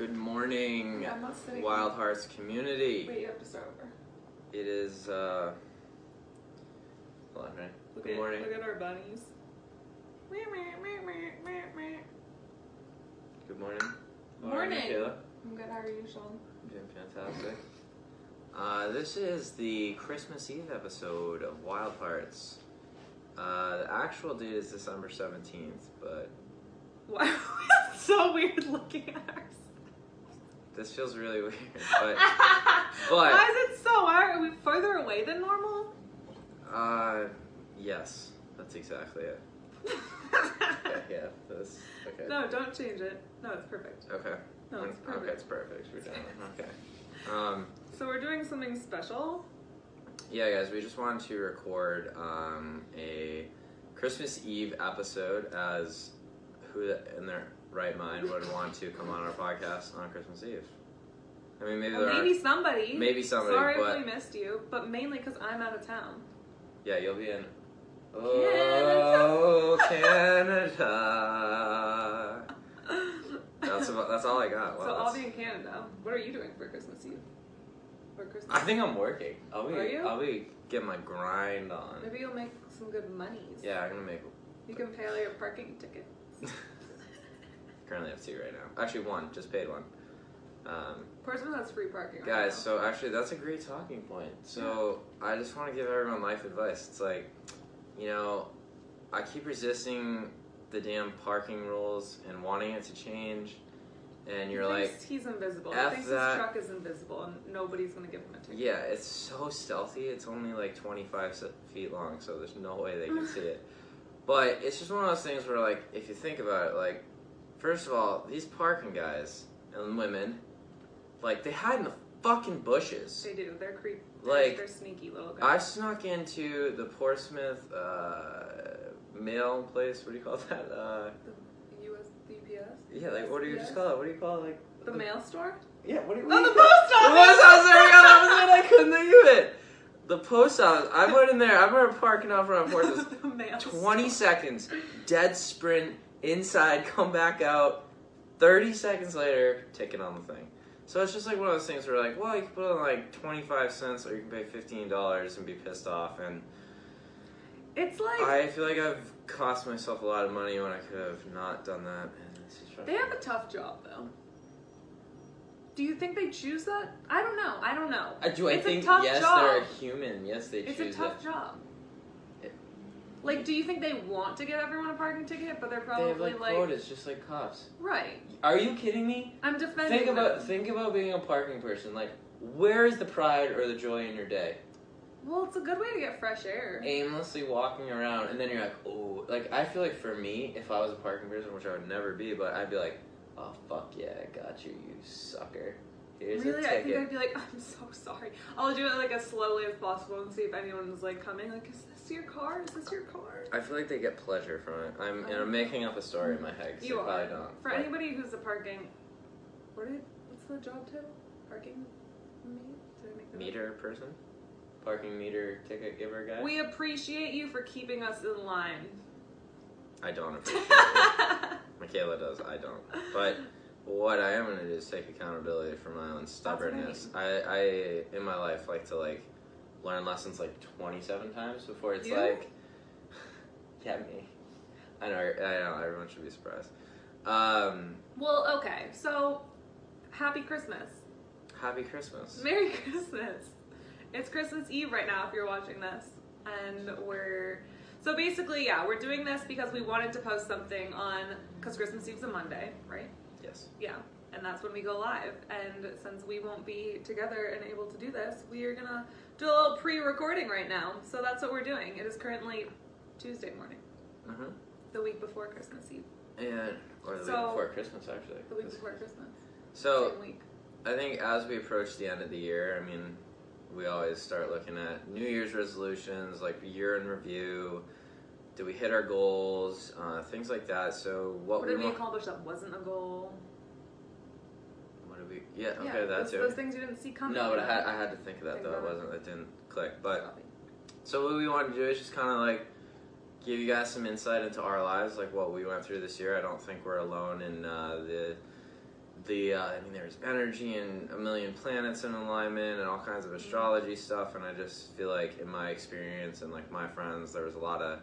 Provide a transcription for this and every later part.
Good morning, I'm not sitting Wild Hearts community. Wait, you have to start over. It is, hold on, right? Good morning. Look at our bunnies. Good morning. Morning. Micayla. I'm good, how are you, Sean? I'm doing fantastic. This is the Christmas Eve episode of Wild Hearts. The actual date is December 17th, but... Wow, it's so weird looking at ours. This feels really weird, but... Why is it so? Are we further away than normal? Yes. That's exactly it. Okay, yeah, this... Okay. No, don't change it. No, it's perfect. Okay. No, it's perfect. Okay, it's perfect. We're done. Okay. So we're doing something special? Yeah, guys, we just wanted to record a Christmas Eve episode, as who in their right mind would want to come on our podcast on Christmas Eve? I mean, maybe somebody. Maybe somebody. Sorry but, if we missed you, but mainly because I'm out of town. Yeah, you'll be in. Oh, Canada. That's all I got. Wow, so I'll be in Canada. What are you doing for Christmas Eve? Or Christmas? I think I'm working. Are you? I'll be getting my grind on. Maybe you'll make some good monies. Yeah, I'm gonna make. You can pay all your parking tickets. Currently have 2 right now. Actually, 1. Just paid 1. Portsmouth has free parking. Guys, so actually that's a great talking point. So I just want to give everyone life advice. It's like, you know, I keep resisting the damn parking rules and wanting it to change. And you're like, he's invisible. F He thinks that. his truck is invisible and nobody's going to give him a ticket. Yeah, it's so stealthy. It's only like 25 feet long, so there's no way they can see it. But it's just one of those things where, like, if you think about it, like, first of all, these parking guys and women, like, they hide in the fucking bushes. They do. They're creepy. Like, they're sneaky little guys. I snuck into the Portsmouth mail place. What do you call that? The UPS? Yeah, like, what do you just call it? What do you call it? Like The mail store? Yeah, what do you? Oh, the post office! The post office! There we go. That was it. I couldn't think of it. The post office. I went in there. I remember parking out front of Portsmouth. The mail 20 store. seconds, dead sprint inside, come back out. 30 seconds later, ticket on the thing. So it's just like one of those things where, like, well, you can put in like 25 cents, or you can pay $15 and be pissed off. And it's like I feel like I've cost myself a lot of money when I could have not done that. And it's just they have a tough job, though. Do you think they choose that? I don't know. I think a tough yes, job. they're a human. Yes, they choose it. It's a tough job. Like, do you think they want to give everyone a parking ticket, but they're probably they have like quotas, just like cops. Right. Are you kidding me? I'm defending Think about being a parking person. Like, where is the pride or the joy in your day? Well, it's a good way to get fresh air. Aimlessly walking around, and then you're like, oh, like, I feel like for me, if I was a parking person, which I would never be, but I'd be like, oh, fuck yeah, I got you, you sucker. Here's really? a ticket. I think I'd be like, I'm so sorry. I'll do it like as slowly as possible and see if anyone's like coming. Like, is this your car? Is this your car? I feel like they get pleasure from it. I'm making up a story in my head. You are. Probably don't. For anybody who's a parking, what's the job title? Parking meter person? Parking meter ticket giver guy? We appreciate you for keeping us in line. I don't appreciate it. Micayla does, I don't. But what I am going to do is take accountability for my own stubbornness. I in my life, like to, like, learn lessons, like, 27 times before it's like... Yeah, me. I know, everyone should be surprised. Well, okay, so, happy Christmas. Happy Christmas. Merry Christmas. It's Christmas Eve right now if you're watching this. And so basically, yeah, we're doing this because we wanted to post something because Christmas Eve's a Monday, right? Yes. Yeah, and that's when we go live. And since we won't be together and able to do this, we are gonna do a little pre-recording right now. So that's what we're doing. It is currently Tuesday morning. Mm-hmm. The week before Christmas Eve. Or the week before Christmas, actually. The week before Christmas. So, same week. I think as we approach the end of the year, I mean, we always start looking at New Year's resolutions, like year in review. Do we hit our goals? Things like that. So what did we accomplish that wasn't a goal? What did we? Yeah, okay, that's it. Those things you didn't see coming. No, but I had to think of that though. It didn't click. But so what we want to do is just kind of like give you guys some insight into our lives, like what we went through this year. I don't think we're alone in there's energy and a million planets in alignment and all kinds of astrology stuff, and I just feel like in my experience and like my friends, there was a lot of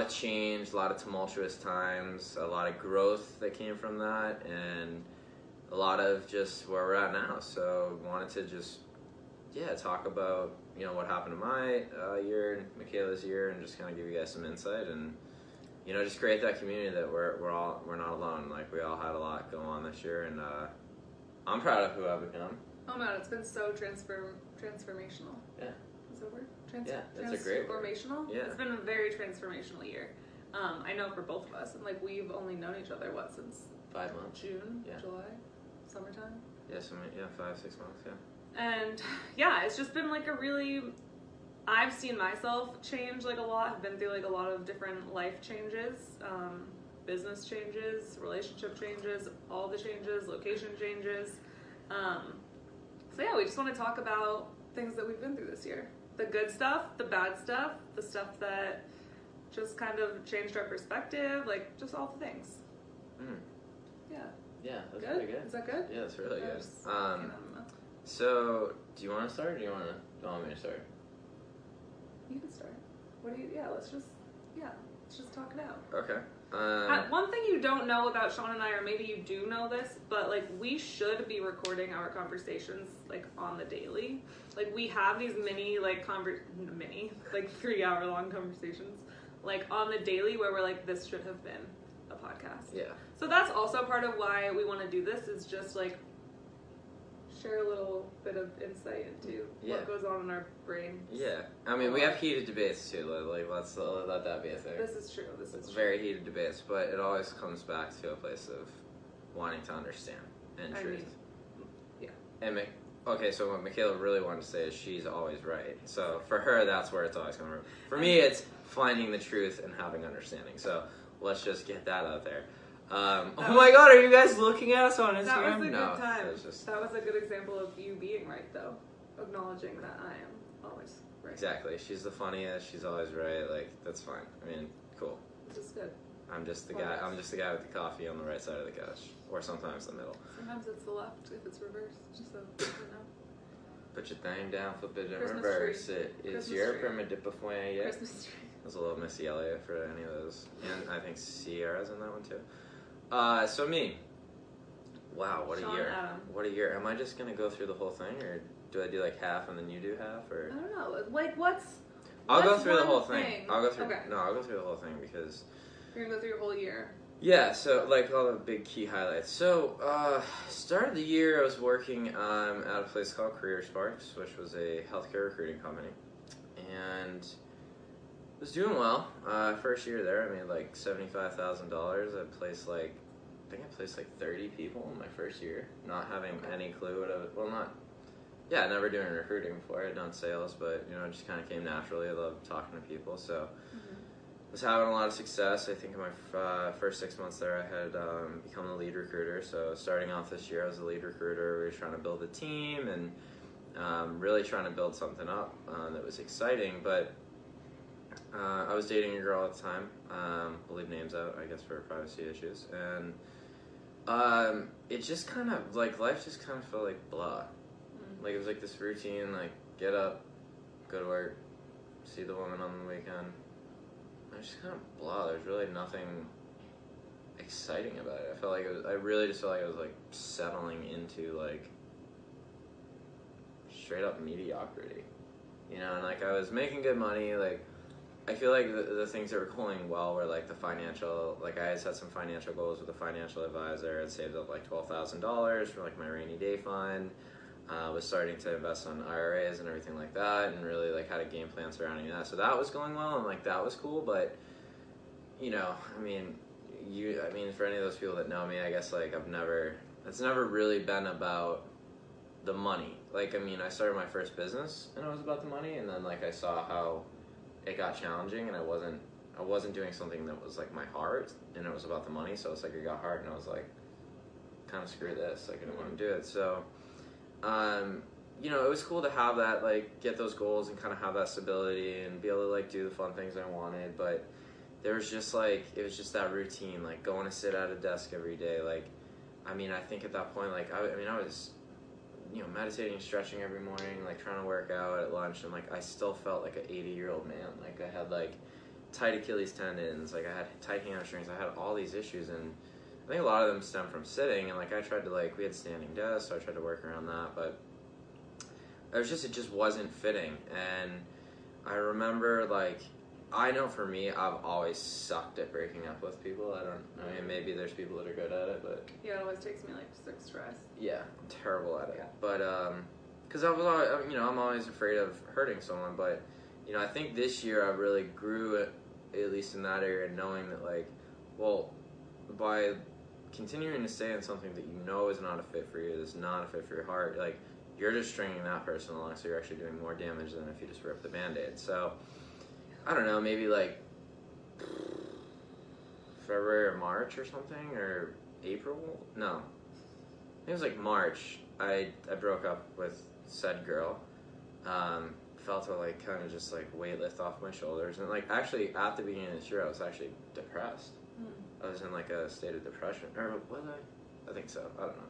change, a lot of tumultuous times, a lot of growth that came from that, and a lot of just where we're at now. So wanted to just talk about what happened to my year and Micayla's year, and just kind of give you guys some insight and just create that community that we're not alone. Like, we all had a lot go on this year, and I'm proud of who I've become. Oh man, it's been so transformational. Yeah. Is that a word? Yeah, that's a great word. Transformational? Yeah. It's been a very transformational year. I know for both of us, and like we've only known each other since 5 months. June, Yeah. July, summertime. Yeah, 5-6 months. Yeah. And yeah, it's just been like I've seen myself change like a lot. I've been through like a lot of different life changes, business changes, relationship changes, all the changes, location changes. So yeah, we just want to talk about things that we've been through this year. The good stuff, the bad stuff, the stuff that just kind of changed our perspective, like just all the things. Yeah. Yeah, that's good? pretty good. Is that good? Yeah, that's really good. Okay. So, do you want to start, or do you want me to start? You can start. Let's just talk it out. Okay. One thing you don't know about Sean and I, or maybe you do know this, but like we should be recording our conversations like on the daily. Like, we have these mini 3-hour long conversations like on the daily where we're like, this should have been a podcast. Yeah. So that's also part of why we want to do this, is just like share a little bit of insight into what goes on in our brains. Yeah, I mean, we have heated debates too. Like, let's let that be a thing. This is true. It's very heated debates, but it always comes back to a place of wanting to understand and truth. And okay, so what Micayla really wanted to say is she's always right. So for her, that's where it's always coming from. For me, it's finding the truth and having understanding. So let's just get that out there. Oh my God, are you guys looking at us on Instagram? That was a good time. That was a good example of you being right, though. Acknowledging that I am always right. Exactly. She's the funniest. She's always right. Like, that's fine. I mean, cool. Which is good. I'm just the guy with the coffee on the right side of the couch, or sometimes the middle. Sometimes it's the left if it's reversed. Just so you know. Put your thing down, flip it, and Christmas reverse tree. it. Is Christmas your tree. primitive before yet? Christmas tree. There's a little Missy Elliott for any of those, and I think Sierra's in that one too. So me. Wow, what Sean a year! Adam. What a year! Am I just gonna go through the whole thing, or do I do like half and then you do half, or? I don't know. Like, what's? I'll go what's through the one whole thing. I'll go through. Okay. No, I'll go through the whole thing because. You're gonna go through your whole year. Yeah, so like all the big key highlights. So, start of the year, I was working at a place called Career Sparks, which was a healthcare recruiting company, and was doing well. First year there, I made like $75,000. I placed like 30 people in my first year, not having any clue what never doing recruiting before. I had done sales, but it just kind of came naturally. I love talking to people, so. Was having a lot of success. I think in my first 6 months there, I had become the lead recruiter. So starting off this year, I was the lead recruiter. We were trying to build a team and really trying to build something up that was exciting. But I was dating a girl at the time. We'll leave names out, I guess, for privacy issues. And it just kind of, like, life just kind of felt like blah. Like, it was like this routine, like, get up, go to work, see the woman on the weekend. I was just kind of blah. There's really nothing exciting about it. I really just felt like I was like settling into like straight up mediocrity, and like I was making good money. Like, I feel like the things that were going well were like the financial, like I had set some financial goals with a financial advisor. I'd saved up like $12,000 for like my rainy day fund. Was starting to invest on IRAs and everything like that, and really like had a game plan surrounding that. So that was going well, and like that was cool. But I mean, for any of those people that know me, I guess like it's never really been about the money. Like, I mean, I started my first business and it was about the money, and then like I saw how it got challenging, and I wasn't doing something that was like my heart, and it was about the money. So it's like it got hard, and I was like, kind of screw this. Like, I didn't want to do it. So. It was cool to have that, like, get those goals and kind of have that stability and be able to, like, do the fun things I wanted, but there was just, like, it was just that routine, like, going to sit at a desk every day, like, I mean, I think at that point, like, I was, meditating, stretching every morning, like, trying to work out at lunch, and, like, I still felt like an 80-year-old man. Like, I had, like, tight Achilles tendons, like, I had tight hamstrings, I had all these issues, and I think a lot of them stem from sitting, and, like, I tried to, like, we had standing desks, so I tried to work around that, but it just wasn't fitting, and I remember, like, I know for me, I've always sucked at breaking up with people. I mean, maybe there's people that are good at it, but... Yeah, it always takes me, like, 6 tries. Yeah, I'm terrible at it. Yeah. But, because I was always, I'm always afraid of hurting someone, but, I think this year I really grew, at least in that area, knowing that, like, well, by continuing to stay in something that you know is not a fit for you, that's not a fit for your heart, like, you're just stringing that person along, so you're actually doing more damage than if you just rip the Band-Aid. So, I don't know, maybe like February or March or something, or April? No. I think it was like March. I broke up with said girl. Felt her like kind of just like weight lift off my shoulders. And like actually at the beginning of this year I was actually depressed. I was in like a state of depression. Or was I? I think so. I don't know.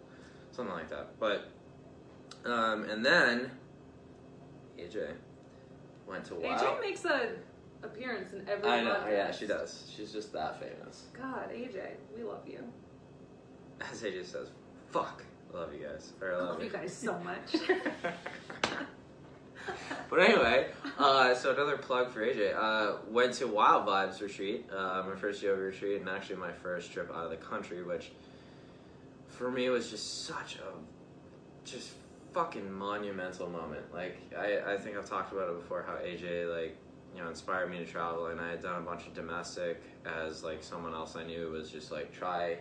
Something like that. But, and then AJ went to WoW. AJ makes a appearance in every I know, podcast. yeah, she does. She's just that famous. God, AJ, we love you. As AJ says, fuck. I love you guys. Or I love you guys so much. But anyway, so another plug for AJ. Went to Wild Vibes retreat, my first yoga retreat, and actually my first trip out of the country, which for me was just such a just fucking monumental moment. Like, I think I've talked about it before, how AJ, like, inspired me to travel, and I had done a bunch of domestic as, like, someone else I knew was just, like, try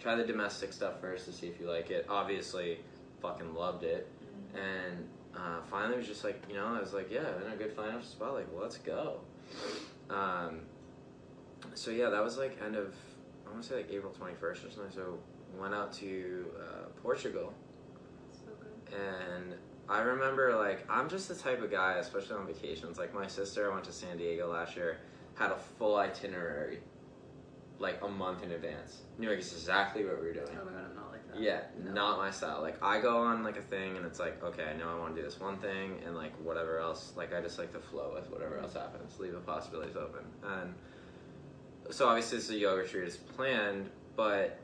the domestic stuff first to see if you like it. Obviously, fucking loved it. And finally was just, like, I was like, yeah, I'm in a good financial spot, like, let's go. So, yeah, that was, like, end of, I want to say, like, April 21st or something, so went out to Portugal. So good. And I remember, like, I'm just the type of guy, especially on vacations. Like, my sister, I went to San Diego last year, had a full itinerary, like, a month in advance. Knew exactly what we were doing. Oh my god, I'm not like that. Yeah, No. not my style. Like, I go on, like, a thing, and it's like, okay, I know I want to do this one thing, and, like, whatever else, like, I just like to flow with whatever else happens, leave the possibilities open. And so, obviously, this is a yoga retreat, it's planned, but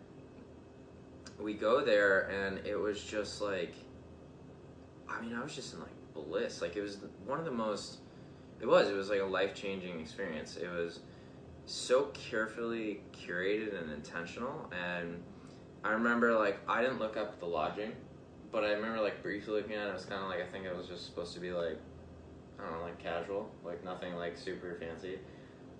we go there, and it was just, like, I mean, I was just in, like, bliss. Like, it was one of the most, it was like a life-changing experience. It was so carefully curated and intentional, and I remember, like, I didn't look up the lodging, but I remember, like, briefly looking at it. It was kind of like, I think it was just supposed to be, like, I don't know, like, casual, like, nothing, like, super fancy.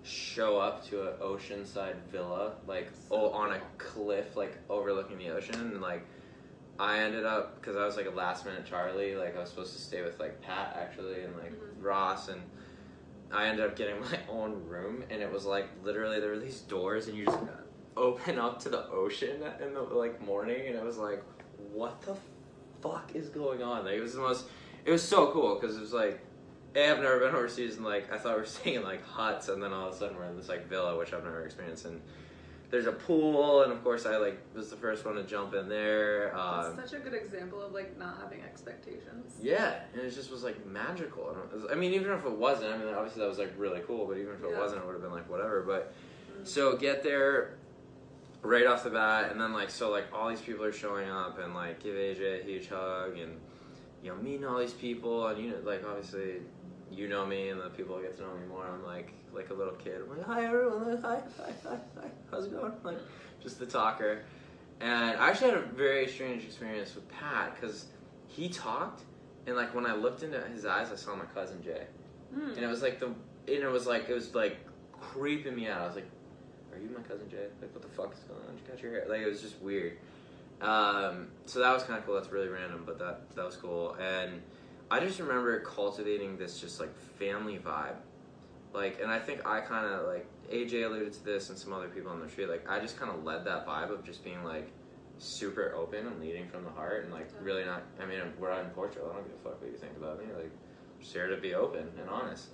Show up to an oceanside villa, like, on a cliff, like, overlooking the ocean, and, like, I ended up, because I was, like, a last-minute Charlie, like, I was supposed to stay with, like, Pat, actually, and, like, Ross, and I ended up getting my own room, and it was, like, literally, there were these doors, and you just open up to the ocean in the, like, morning, and it was, like, what the fuck is going on? Like, it was so cool, because it was, like, I've never been overseas, and, like, I thought we were staying in, like, huts, and then all of a sudden we're in this, like, villa, which I've never experienced, and there's a pool, and of course I, like, was the first one to jump in there. That's such a good example of, like, not having expectations. Yeah, and it just was, like, magical. I mean, even if it wasn't, I mean, obviously that was, like, really cool, but even if it wasn't, it would have been, like, whatever. But, so get there right off the bat, and then, like, so, like, all these people are showing up, and, like, give AJ a huge hug, and, meeting all these people, and, like, obviously, you know me, and the people get to know me more. I'm, like a little kid. I'm like, hi, everyone. Like, hi. How's it going? Like, just the talker. And I actually had a very strange experience with Pat, because he talked, and, like, when I looked into his eyes, I saw my cousin Jay. And it was, like, it was, like, creeping me out. I was like, are you my cousin Jay? Like, what the fuck is going on? Did you cut your hair? Like, it was just weird. So that was kind of cool. That's really random, but that was cool. And I just remember cultivating this just, like, family vibe. Like, and I think I kind of, like, AJ alluded to this and some other people on the retreat, like, I just kind of led that vibe of just being, like, super open and leading from the heart, and, like, really not, I mean, we're out in Portugal, I don't give a fuck what you think about me, like, I'm just here to be open and honest.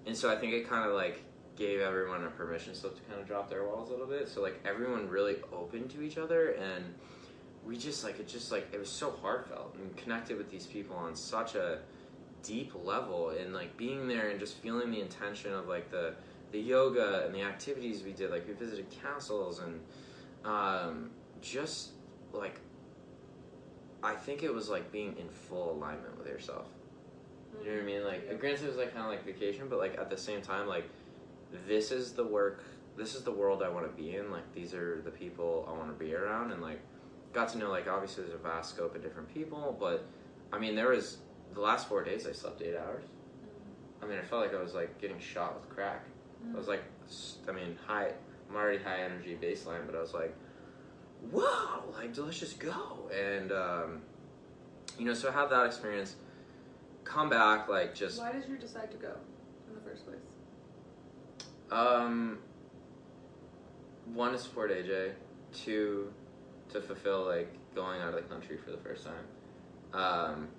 And so I think it kind of, like, gave everyone a permission slip to kind of drop their walls a little bit, so, like, everyone really opened to each other, and we just like, it was so heartfelt and connected with these people on such a deep level, and like being there and just feeling the intention of like the yoga and the activities we did. Like we visited castles and just like, I think it was like being in full alignment with yourself. You know what I mean? Like, Yeah. granted, it was like kind of like vacation, but like at the same time, like this is the world I want to be in. Like these are the people I want to be around, and like got to know, like, obviously there's a vast scope of different people, but I mean there was the last 4 days I slept 8 hours. I mean I felt like I was like getting shot with crack. I was like, I mean, I'm already high energy baseline, but I was like, whoa, like, let's just go. And, you know, so I had that experience, come back, like, just... Why did you decide to go in the first place? One, to support AJ. Two, to fulfill, like, going out of the country for the first time.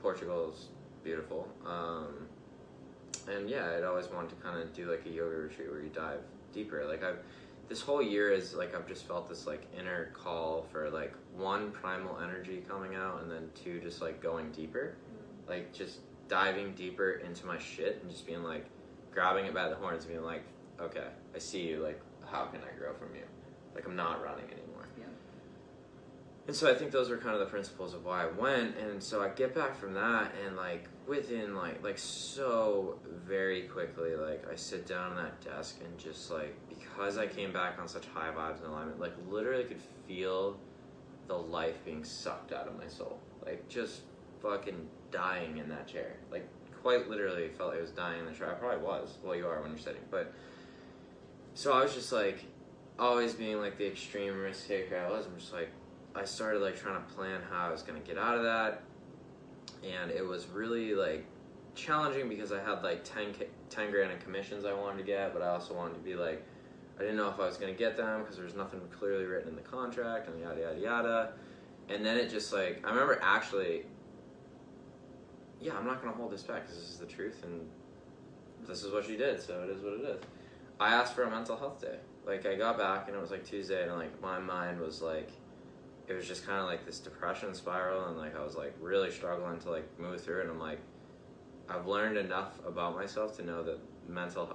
Portugal is beautiful. And yeah, I'd always wanted to kind of do like a yoga retreat where you dive deeper. Like this whole year is like, I've just felt this like inner call for like, one, primal energy coming out, and then two, just like going deeper. Like just diving deeper into my shit and just being like, grabbing it by the horns and being like, okay, I see you, like, how can I grow from you? Like, I'm not running anymore. Yeah. And so I think those were kind of the principles of why I went. And so I get back from that, and like within like so very quickly, like I sit down at that desk and just like, because I came back on such high vibes and alignment, like literally could feel the life being sucked out of my soul. Like just fucking dying in that chair. Like quite literally felt like I was dying in the chair. I probably was. Well, you are when you're sitting. But so I was just like, always being like the extreme risk taker I was, I'm just like, I started like trying to plan how I was going to get out of that, and it was really like challenging because I had like 10 grand in commissions I wanted to get, but I also wanted to be like, I didn't know if I was going to get them because there was nothing clearly written in the contract and yada yada yada. And then it just like, I remember actually, yeah, I'm not going to hold this back because this is the truth and this is what she did, so it is what it is. I asked for a mental health day. Like I got back and it was like Tuesday, and like my mind was like, it was just kind of like this depression spiral, and like I was like really struggling to like move through it. And I'm like, I've learned enough about myself to know that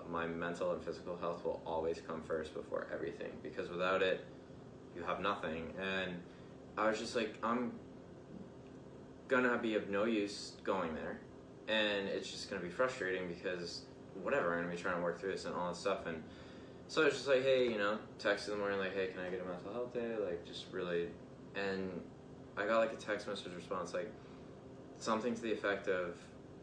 my mental and physical health will always come first before everything, because without it you have nothing. And I was just like, I'm gonna be of no use going there, and it's just gonna be frustrating because whatever, I'm gonna be trying to work through this and all this stuff. And so I was just like, hey, you know, text in the morning like, hey, can I get a mental health day? Like just really. And I got like a text message response, like something to the effect of,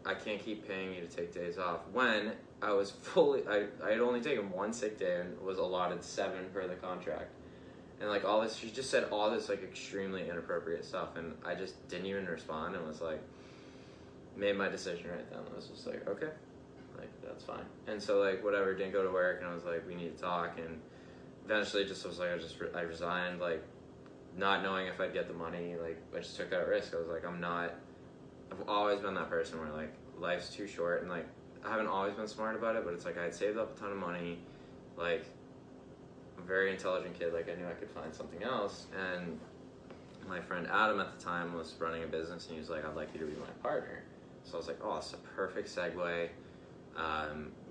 I can't keep paying you to take days off, when I was I had only taken one sick day and was allotted 7 per the contract. And like all this, she just said all this like extremely inappropriate stuff, and I just didn't even respond, and was like, made my decision right then. I was just like, okay, like that's fine. And so like whatever, didn't go to work, and I was like, we need to talk. And eventually just was like, I resigned, like not knowing if I'd get the money. Like I just took that risk. I was like, I've always been that person where like life's too short, and like I haven't always been smart about it, but it's like I had saved up a ton of money, like I'm a very intelligent kid, like I knew I could find something else. And my friend Adam at the time was running a business, and he was like, I'd like you to be my partner. So I was like, oh, it's a perfect segue.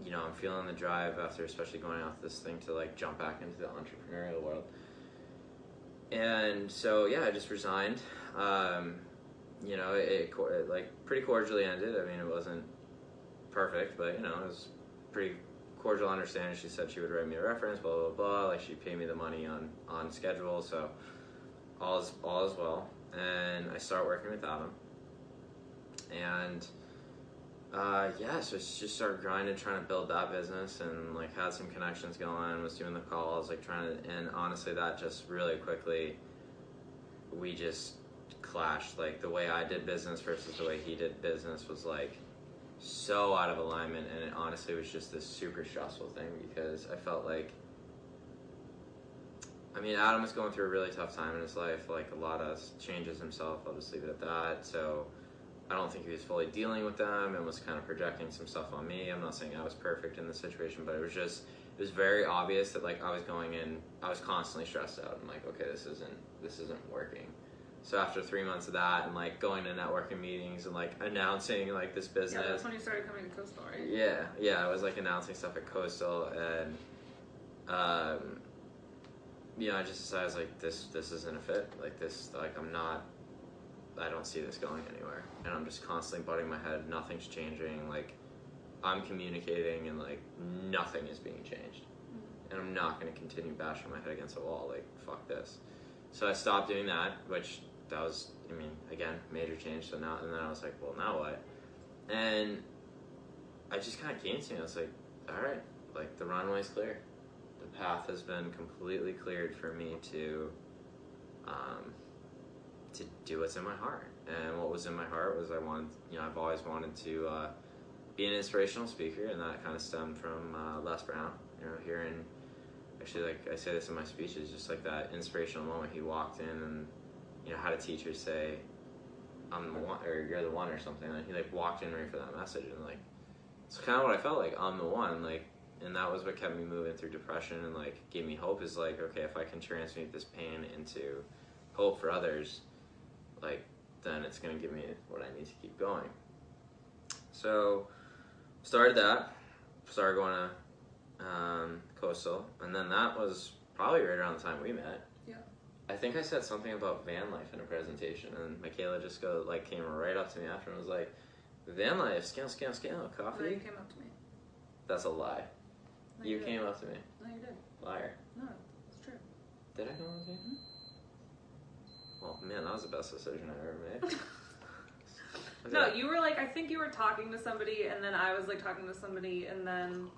You know, I'm feeling the drive after especially going off this thing to like jump back into the entrepreneurial world. And so yeah, I just resigned. You know, it like pretty cordially ended. I mean, it wasn't perfect, but you know, it was pretty cordial understanding. She said she would write me a reference, blah blah blah. Like she'd pay me the money on schedule, so all is well. And I start working with Adam, and yeah, so just started grinding, trying to build that business, and like had some connections going, was doing the calls, like trying to, and honestly that just really quickly, we just clashed. Like the way I did business versus the way he did business was like so out of alignment, and it honestly was just this super stressful thing, because I felt like, I mean, Adam was going through a really tough time in his life, like a lot of changes himself, I'll just leave it at that. So I don't think he was fully dealing with them, and was kind of projecting some stuff on me. I'm not saying I was perfect in this situation, but it was just, it was very obvious that like I was going in, I was constantly stressed out. I'm like, okay, this isn't working. So after 3 months of that and like going to networking meetings and like announcing like this business. Yeah, that's when you started coming to Coastal, right? Yeah, I was like announcing stuff at Coastal, and you know, I just decided I was like, this isn't a fit. Like this, like I don't see this going anywhere, and I'm just constantly butting my head. Nothing's changing. Like I'm communicating, and like nothing is being changed, and I'm not going to continue bashing my head against a wall. Like fuck this. So I stopped doing that, which that was, I mean, again, major change. So now, and then I was like, well, now what? And I just kind of came to me. I was like, all right, like the runway's clear. The path has been completely cleared for me to do what's in my heart. And what was in my heart was I've always wanted to be an inspirational speaker, and that kind of stemmed from Les Brown. You know, hearing, actually, like I say this in my speeches, just like that inspirational moment. He walked in and, you know, had a teacher say, I'm the one, or you're the one, or something. And he like walked in ready for that message, and like, it's kind of what I felt like. I'm the one, like, and that was what kept me moving through depression and like gave me hope. Is like, okay, if I can transmute this pain into hope for others, like, then it's gonna give me what I need to keep going. So started going to Coastal, and then that was probably right around the time we met. Yeah. I think I said something about van life in a presentation, and Micayla just came right up to me after and was like, "Van life, scale, coffee." No, you came up to me. That's a lie. No, You did. came up to me. No, you did. Liar. No, it's true. Did I come up to you? Mm-hmm. Well, man, that was the best decision I ever made. No, you were like, I think you were talking to somebody, and then I was like talking to somebody, and then...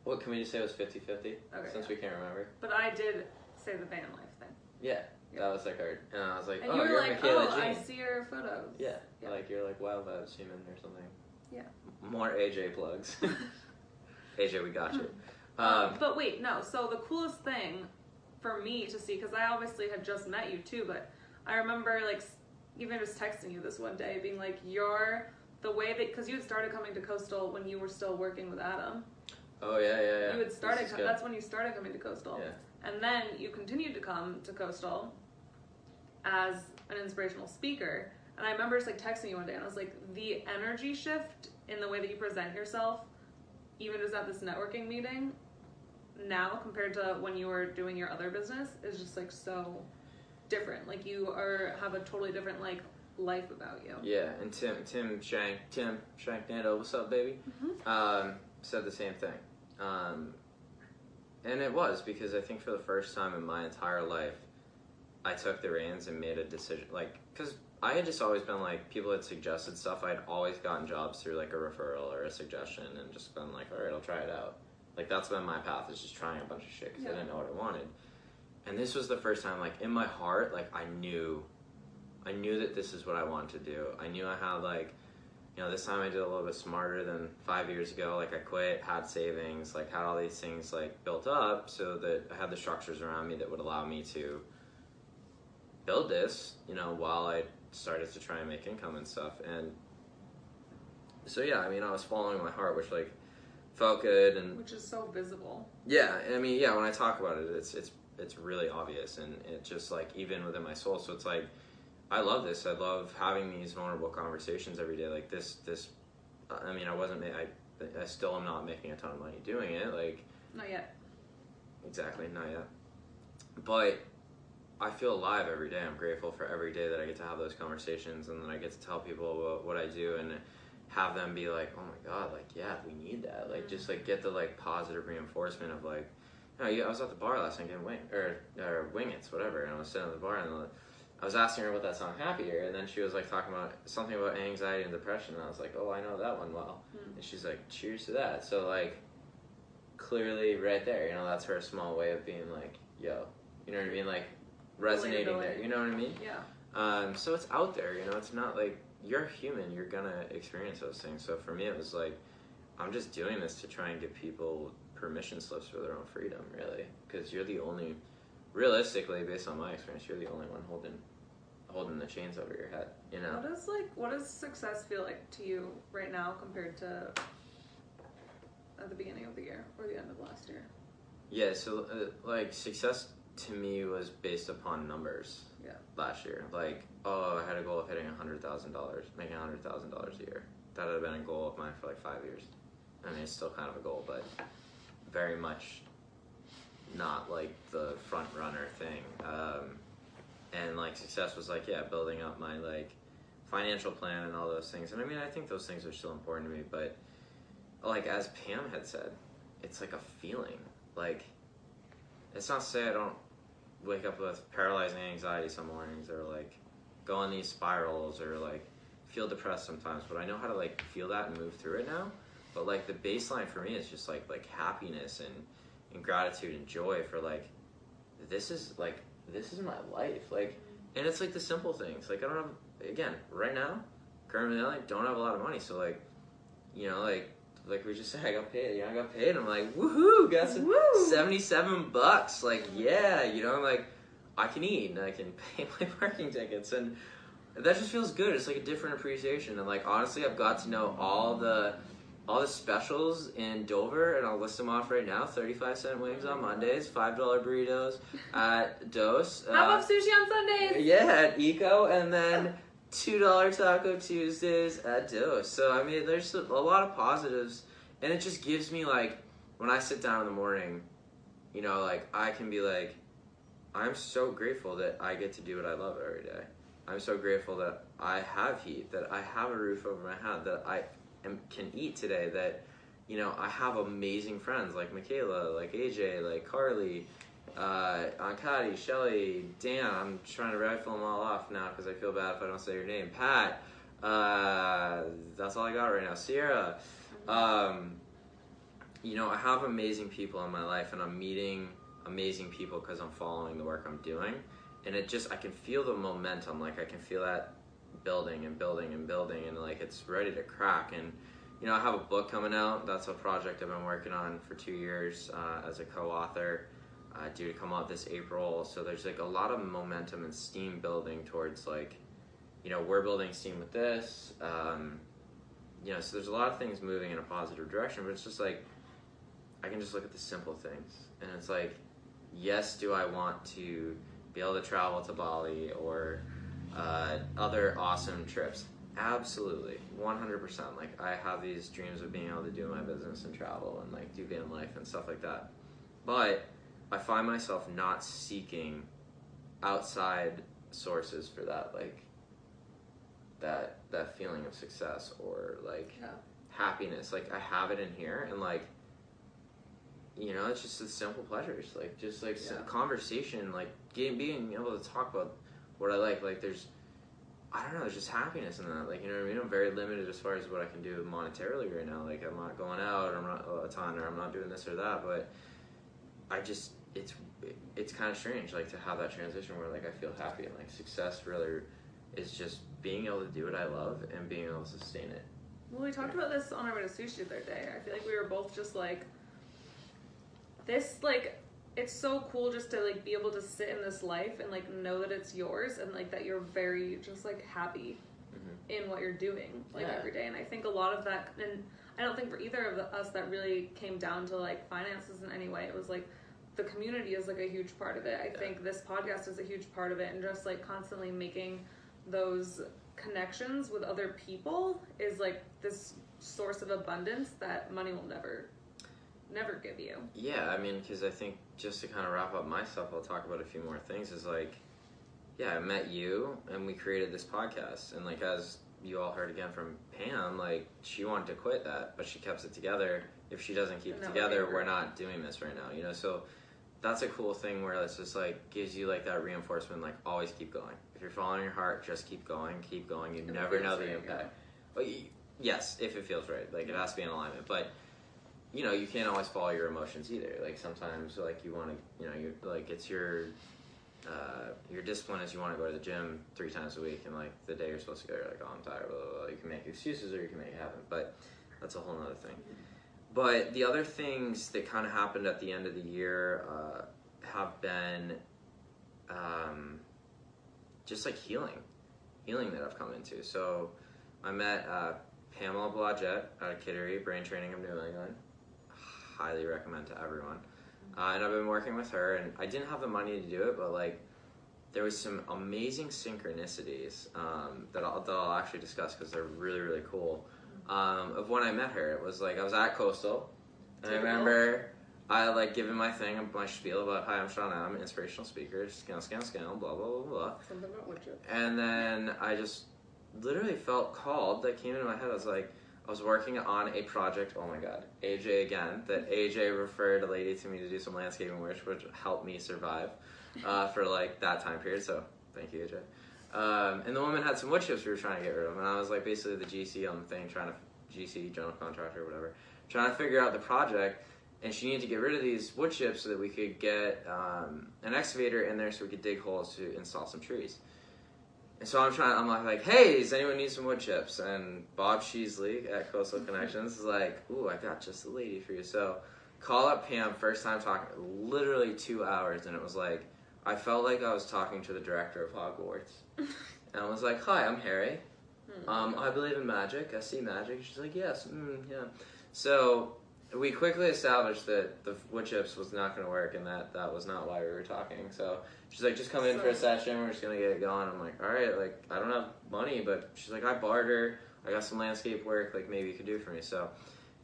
What, can we just say it was 50-50? Okay. Since we can't remember. But I did say the van life thing. Yeah, that was like our, and I was like, and oh, you were you're like, Micayla oh, Jean. I see your photos. Yeah, like you're like Wild Vibes Human or something. Yeah. More AJ plugs. AJ, we got you. But wait, no, so the coolest thing for me to see, because I obviously had just met you too, but I remember like even just texting you this one day being like, you're the way that, because you had started coming to Coastal when you were still working with Adam. Oh yeah. You had started, that's when you started coming to Coastal. Yeah. And then you continued to come to Coastal as an inspirational speaker. And I remember just like texting you one day, and I was like, the energy shift in the way that you present yourself, even just at this networking meeting, now compared to when you were doing your other business, is just like so different. Like you have a totally different like life about you. Yeah, and Tim Shanknado, what's up, baby? Mm-hmm. Said the same thing. And it was because I think for the first time in my entire life, I took the reins and made a decision. Like, because I had just always been like, people had suggested stuff. I'd always gotten jobs through like a referral or a suggestion, and just been like, all right, I'll try it out. Like, that's been my path, is just trying a bunch of shit because I didn't know what I wanted. And this was the first time, like, in my heart, like, I knew that this is what I wanted to do. I knew I had, like, you know, this time I did a little bit smarter than 5 years ago. Like, I quit, had savings, like, had all these things, like, built up so that I had the structures around me that would allow me to build this, you know, while I started to try and make income and stuff. And so, yeah, I mean, I was following my heart, which, like, felt good. And which is so visible. Yeah, I mean, yeah, when I talk about it, it's really obvious, and it just, like, even within my soul. So it's like, I love this. I love having these vulnerable conversations every day. Like this. I mean, I still am not making a ton of money doing it. Like, not yet. Exactly, not yet. But I feel alive every day. I'm grateful for every day that I get to have those conversations, and then I get to tell people about what I do and have them be like, oh my god, like, yeah, we need that. Like, just like get the like positive reinforcement of like, you know, I was at the bar last night getting wing its, whatever, and I was sitting at the bar and I was asking her about that song Happier, and then she was like talking about something about anxiety and depression, and I was like, oh, I know that one well. And she's like, cheers to that. So like, clearly right there, you know, that's her small way of being like, yo, you know what I mean, like resonating there, you know what I mean? Yeah. So it's out there, you know, it's not like, you're human, you're gonna experience those things. So for me, it was like, I'm just doing this to try and give people permission slips for their own freedom, really, because you're the only, realistically, based on my experience, you're the only one holding the chains over your head, you know? What does success feel like to you right now compared to at the beginning of the year or the end of last year? Yeah, so like success to me was based upon numbers. Yeah. Last year, like, oh, I had a goal of hitting $100,000, making $100,000 a year. That had been a goal of mine for like 5 years. I mean, it's still kind of a goal, but very much not like the front runner thing. And like success was like, yeah, building up my like financial plan and all those things. And I mean, I think those things are still important to me, but like as Pam had said, it's like a feeling. Like, it's not to say I don't wake up with paralyzing anxiety some mornings or like go on these spirals or like feel depressed sometimes, but I know how to like feel that and move through it now. But like the baseline for me is just like happiness and gratitude and joy for like this is my life. Like, and it's like the simple things. Like I don't have, again, right now, currently I don't have a lot of money, so like, you know, like we just said, I got paid. I got paid. I'm like, woohoo! Got some $77. Like, yeah, you know, like I can eat and I can pay my parking tickets, and that just feels good. It's like a different appreciation. And like honestly, I've got to know all the specials in Dover, and I'll list them off right now. 35-cent wings on Mondays, $5 burritos at Dose. How about sushi on Sundays? Yeah, at Eco, and then $2 Taco Tuesdays at Dose. So, I mean, there's a lot of positives, and it just gives me, like, when I sit down in the morning, you know, like, I can be like, I'm so grateful that I get to do what I love every day. I'm so grateful that I have heat, that I have a roof over my head, that I can eat today, that, you know, I have amazing friends like Micayla, like AJ, like Carly, Ankati, Shelly, Dan. I'm trying to rifle them all off now because I feel bad if I don't say your name. Pat. That's all I got right now. Sierra. You know, I have amazing people in my life, and I'm meeting amazing people because I'm following the work I'm doing. And it just, I can feel the momentum. Like, I can feel that building and building and building, and like it's ready to crack. And you know, I have a book coming out. That's a project I've been working on for 2 years as a co-author, due to come out this April. So there's like a lot of momentum and steam building towards, like, you know, we're building steam with this. You know, so there's a lot of things moving in a positive direction, but it's just like, I can just look at the simple things, and it's like, yes, do I want to be able to travel to Bali or other awesome trips? Absolutely, 100%. Like, I have these dreams of being able to do my business and travel and like do van life and stuff like that. But I find myself not seeking outside sources for that, like that feeling of success or like happiness. Like, I have it in here, and like, you know, it's just the simple pleasures, like just like conversation, like being able to talk about what I like. Like, there's, I don't know, there's just happiness in that. Like, you know what I mean? I'm very limited as far as what I can do monetarily right now. Like, I'm not going out, or I'm not a ton, or I'm not doing this or that. But I just, it's kind of strange, like, to have that transition where like I feel happy, and like success really is just being able to do what I love and being able to sustain it. Well, we talked about this on our way to sushi the other day. I feel like we were both just like, this, like, it's so cool just to like be able to sit in this life and like know that it's yours, and like that you're very just like happy in what you're doing like every day. And I think a lot of that, and I don't think for either of us that really came down to like finances in any way. It was like the community is like a huge part of it. I think this podcast is a huge part of it, and just like constantly making those connections with other people is like this source of abundance that money will never give you. Yeah, I mean, because I think, just to kind of wrap up my stuff, I'll talk about a few more things, is like, yeah, I met you, and we created this podcast, and like, as you all heard again from Pam, like, she wanted to quit that, but she kept it together. If she doesn't keep it together, we're not doing this right now, you know? So that's a cool thing where it's just like, gives you like that reinforcement, like, always keep going. If you're following your heart, just keep going. You never know the impact. Well, yes, if it feels right. Like, it has to be in alignment, but you know, you can't always follow your emotions either. Like, sometimes, like, you want to, you know, you like, it's your discipline is you want to go to the gym 3 times a week, and like the day you're supposed to go, you're like, oh, I'm tired, blah, blah, blah. You can make excuses or you can make it happen, but that's a whole nother thing. But the other things that kind of happened at the end of the year have been just like healing that I've come into. So I met Pamela Blodgett out of Kittery, Brain Training of New England. highly recommend to everyone. And I've been working with her, and I didn't have the money to do it, but like there was some amazing synchronicities that I'll actually discuss because they're really, really cool. Of when I met her, it was like I was at Coastal, and I remember I like giving my spiel about, hi, I'm Shauna, I'm an inspirational speaker, scale, blah, blah, blah, blah. Something about wood chips. And then I just literally felt called, that came into my head. I was like, I was working on a project, oh my god, AJ again, that AJ referred a lady to me to do some landscaping work, which helped me survive for like that time period, so thank you, AJ. And the woman had some wood chips we were trying to get rid of, and I was like basically the GC on the thing, GC, general contractor, whatever, trying to figure out the project, and she needed to get rid of these wood chips so that we could get an excavator in there so we could dig holes to install some trees. And so I'm like, hey, does anyone need some wood chips? And Bob Sheasley at Coastal Connections is like, ooh, I got just the lady for you. So call up Pam, first time talking, literally 2 hours, and it was like, I felt like I was talking to the director of Hogwarts. And I was like, hi, I'm Harry. I believe in magic. I see magic. She's like, yes, yeah. So we quickly established that the wood chips was not going to work, and that was not why we were talking. So she's like, just come in for a session. We're just going to get it going. I'm like, all right, like, I don't have money, but she's like, I barter. I got some landscape work. Like, maybe you could do it for me. So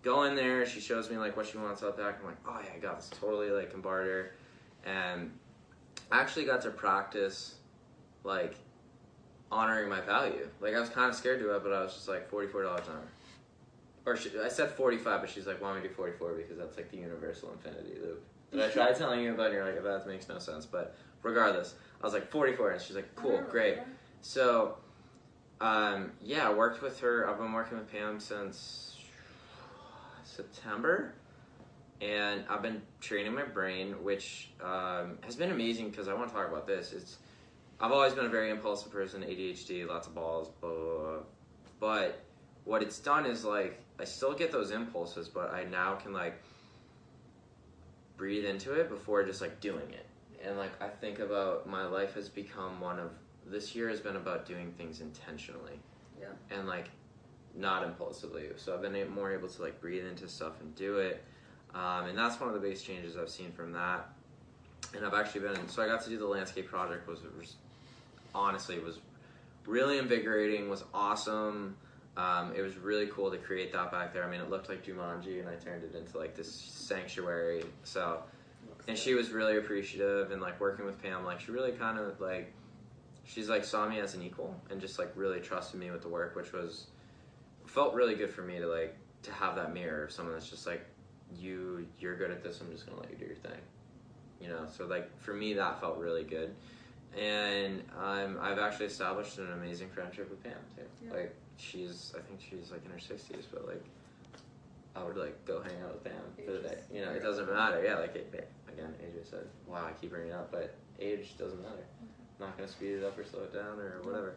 go in there. She shows me, like, what she wants out back. I'm like, oh, yeah, I got this. Totally, like, can barter. And I actually got to practice, like, honoring my value. Like, I was kind of scared to do it, but I was just like, $44 an hour. Or I said 45, but she's like, why don't we do 44? Because that's like the universal infinity loop that I tried telling you about, and you're like, that makes no sense. But regardless, I was like, 44, and she's like, cool, great. So, yeah, I worked with her. I've been working with Pam since September, and I've been training my brain, which has been amazing because I want to talk about this. I've always been a very impulsive person, ADHD, lots of balls, blah, blah, blah. But what it's done is, like, I still get those impulses, but I now can, like, breathe into it before just, like, doing it. And, like, I think about my life has become this year has been about doing things intentionally. Yeah. And, like, not impulsively. So I've been more able to, like, breathe into stuff and do it. And that's one of the biggest changes I've seen from that. And I've actually so I got to do the landscape project, honestly, it was really invigorating, was awesome. It was really cool to create that back there. I mean, it looked like Jumanji, and I turned it into, like, this sanctuary. So, and she was really appreciative, and, like, working with Pam, like, she really kind of, like, she's, like, saw me as an equal and just, like, really trusted me with the work, which felt really good for me to, like, to have that mirror of someone that's just, like, you're good at this, I'm just going to let you do your thing. You know, so, like, for me, that felt really good. And I've actually established an amazing friendship with Pam, too. Yeah. Like, I think she's, like, in her 60s, but, like, I would, like, go hang out with Pam for the day. You know, it doesn't matter. Yeah, like, again, AJ said, wow, I keep bringing it up, but age doesn't matter. I'm not going to speed it up or slow it down or whatever.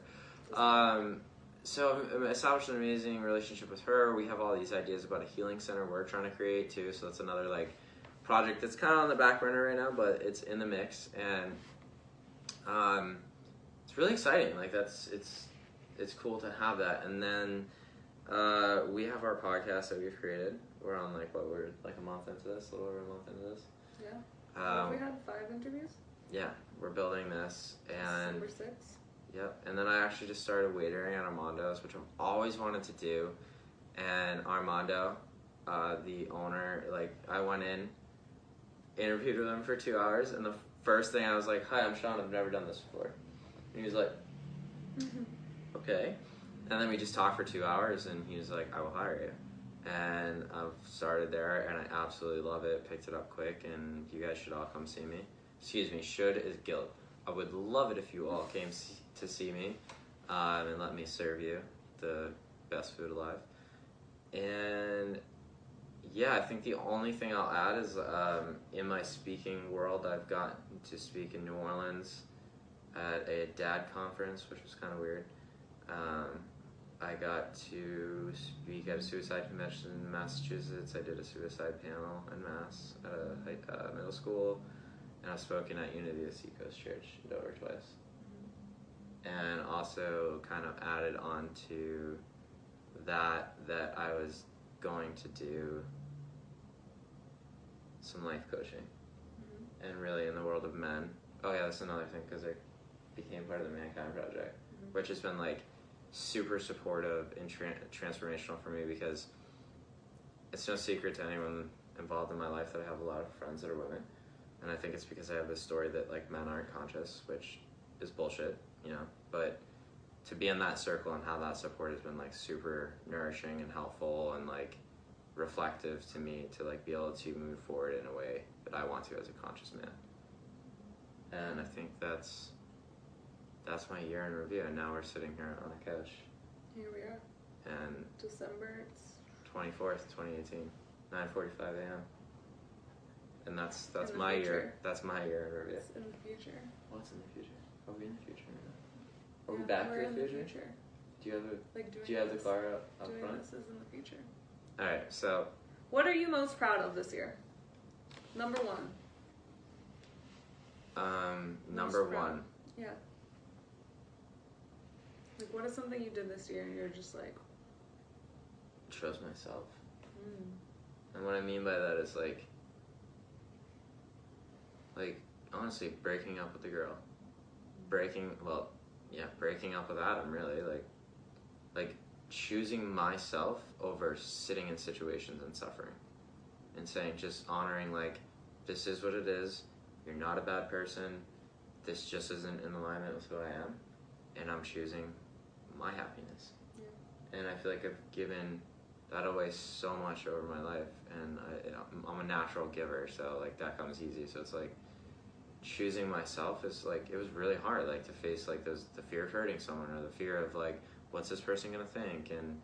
So I've established an amazing relationship with her. We have all these ideas about a healing center we're trying to create, too, so that's another, like, project that's kind of on the back burner right now, but it's in the mix, and it's really exciting. Like, it's cool to have that. And then we have our podcast that we've created. We're on, like, we're like a month into this, a little over a month into this. Yeah. We had 5 interviews. Yeah, we're building this, and December 6th. Yep. And then I actually just started waitering at Armando's, which I've always wanted to do. And Armando, the owner, like, I went in, interviewed with him for 2 hours, and the first thing I was like, hi, I'm Sean, I've never done this before. And he was like, okay. And then we just talked for 2 hours, and he was like, I will hire you. And I've started there, and I absolutely love it, picked it up quick, and you guys should all come see me. Excuse me, should is guilt. I would love it if you all came to see me and let me serve you the best food alive. And yeah, I think the only thing I'll add is in my speaking world, I've gotten to speak in New Orleans at a dad conference, which was kind of weird. I got to speak at a suicide convention in Massachusetts. I did a suicide panel in Mass at a middle school, and I've spoken at Unity of Seacoast Church in Dover twice. And also kind of added on to that I was going to do some life coaching. And really in the world of men, oh yeah, that's another thing, because I became part of the Mankind Project, which has been like super supportive and transformational for me, because it's no secret to anyone involved in my life that I have a lot of friends that are women, and I think it's because I have this story that like men aren't conscious, which is bullshit, you know, but to be in that circle and have that support has been like super nourishing and helpful and like reflective to me, to like be able to move forward in a way that I want to as a conscious man. And I think that's my year in review, and now we're sitting here on a couch. Here we are. And December, it's 24th, 2018, 9:45 a.m. And that's in my the future. year. That's my year in review. It's in the future. What's in the future? Are we in the future right now? Are we Yeah, back we're to in the future? Do you have Like doing do you have the this. car up Doing front? this is in the future. All right, so What are you most proud of this year? Number one. number Most proud. one. Yeah. Like, what is something you did this year and you're just like, Chose myself. And what I mean by that is like honestly breaking up with the girl, breaking up with Adam, really, like choosing myself over sitting in situations and suffering, and saying, just honoring like, this is what it is, you're not a bad person, this just isn't in alignment with who I am, and I'm choosing my happiness. And I feel like I've given that away so much over my life, and I'm a natural giver, so like that comes easy. So it's like choosing myself is like, it was really hard, like to face like the fear of hurting someone, or the fear of like, what's this person gonna think, and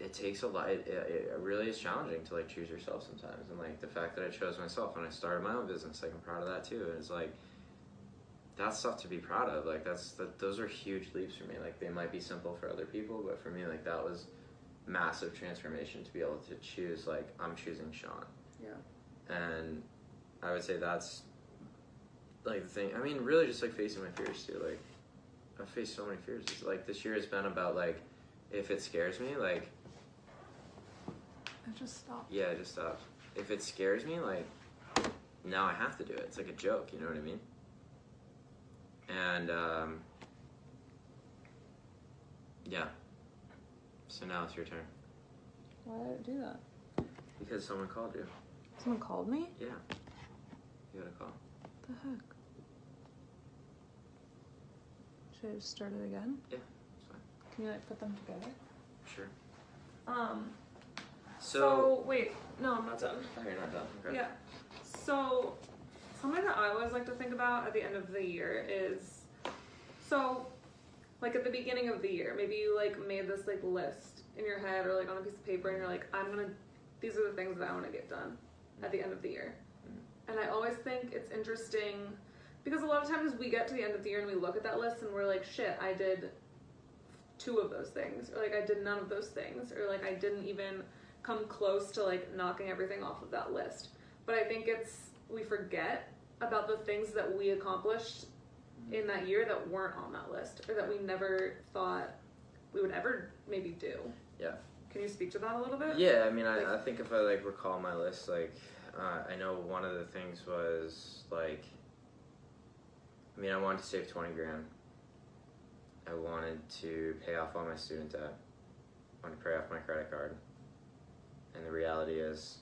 it takes a lot. It really is challenging to like choose yourself sometimes, and like the fact that I chose myself when I started my own business, like I'm proud of that too. And it's like, that's stuff to be proud of. Like those are huge leaps for me. Like they might be simple for other people, but for me, like that was massive transformation to be able to choose, like, I'm choosing Sean. yeah. And I would say that's like the thing. I mean, really just like facing my fears too. Like I've faced so many fears. It's like this year has been about like, if it scares me, like, I just stopped. yeah, just stop. If it scares me, like, now I have to do it. It's like a joke, you know what I mean? And yeah. So now it's your turn. Why did I do that? Because someone called you. Someone called me? Yeah. You got a call. What the heck? Should I just start it again? Yeah, it's fine. Can you like put them together? Sure. So wait, no, I'm not done. Oh, you're not done. Okay. Yeah. So something that I always like to think about at the end of the year is, so like at the beginning of the year, maybe you like made this like list in your head or like on a piece of paper, and you're like, these are the things that I want to get done at the end of the year. And I always think it's interesting because a lot of times we get to the end of the year and we look at that list and we're like, shit, I did 2 of those things, or like I did none of those things, or like I didn't even come close to like knocking everything off of that list. But I think we forget about the things that we accomplished in that year that weren't on that list, or that we never thought we would ever maybe do. Yeah. Can you speak to that a little bit? Yeah, I mean, I think if I like recall my list, like I know one of the things was like, I mean, I wanted to save 20 grand. I wanted to pay off all my student debt. I wanted to pay off my credit card. And the reality is,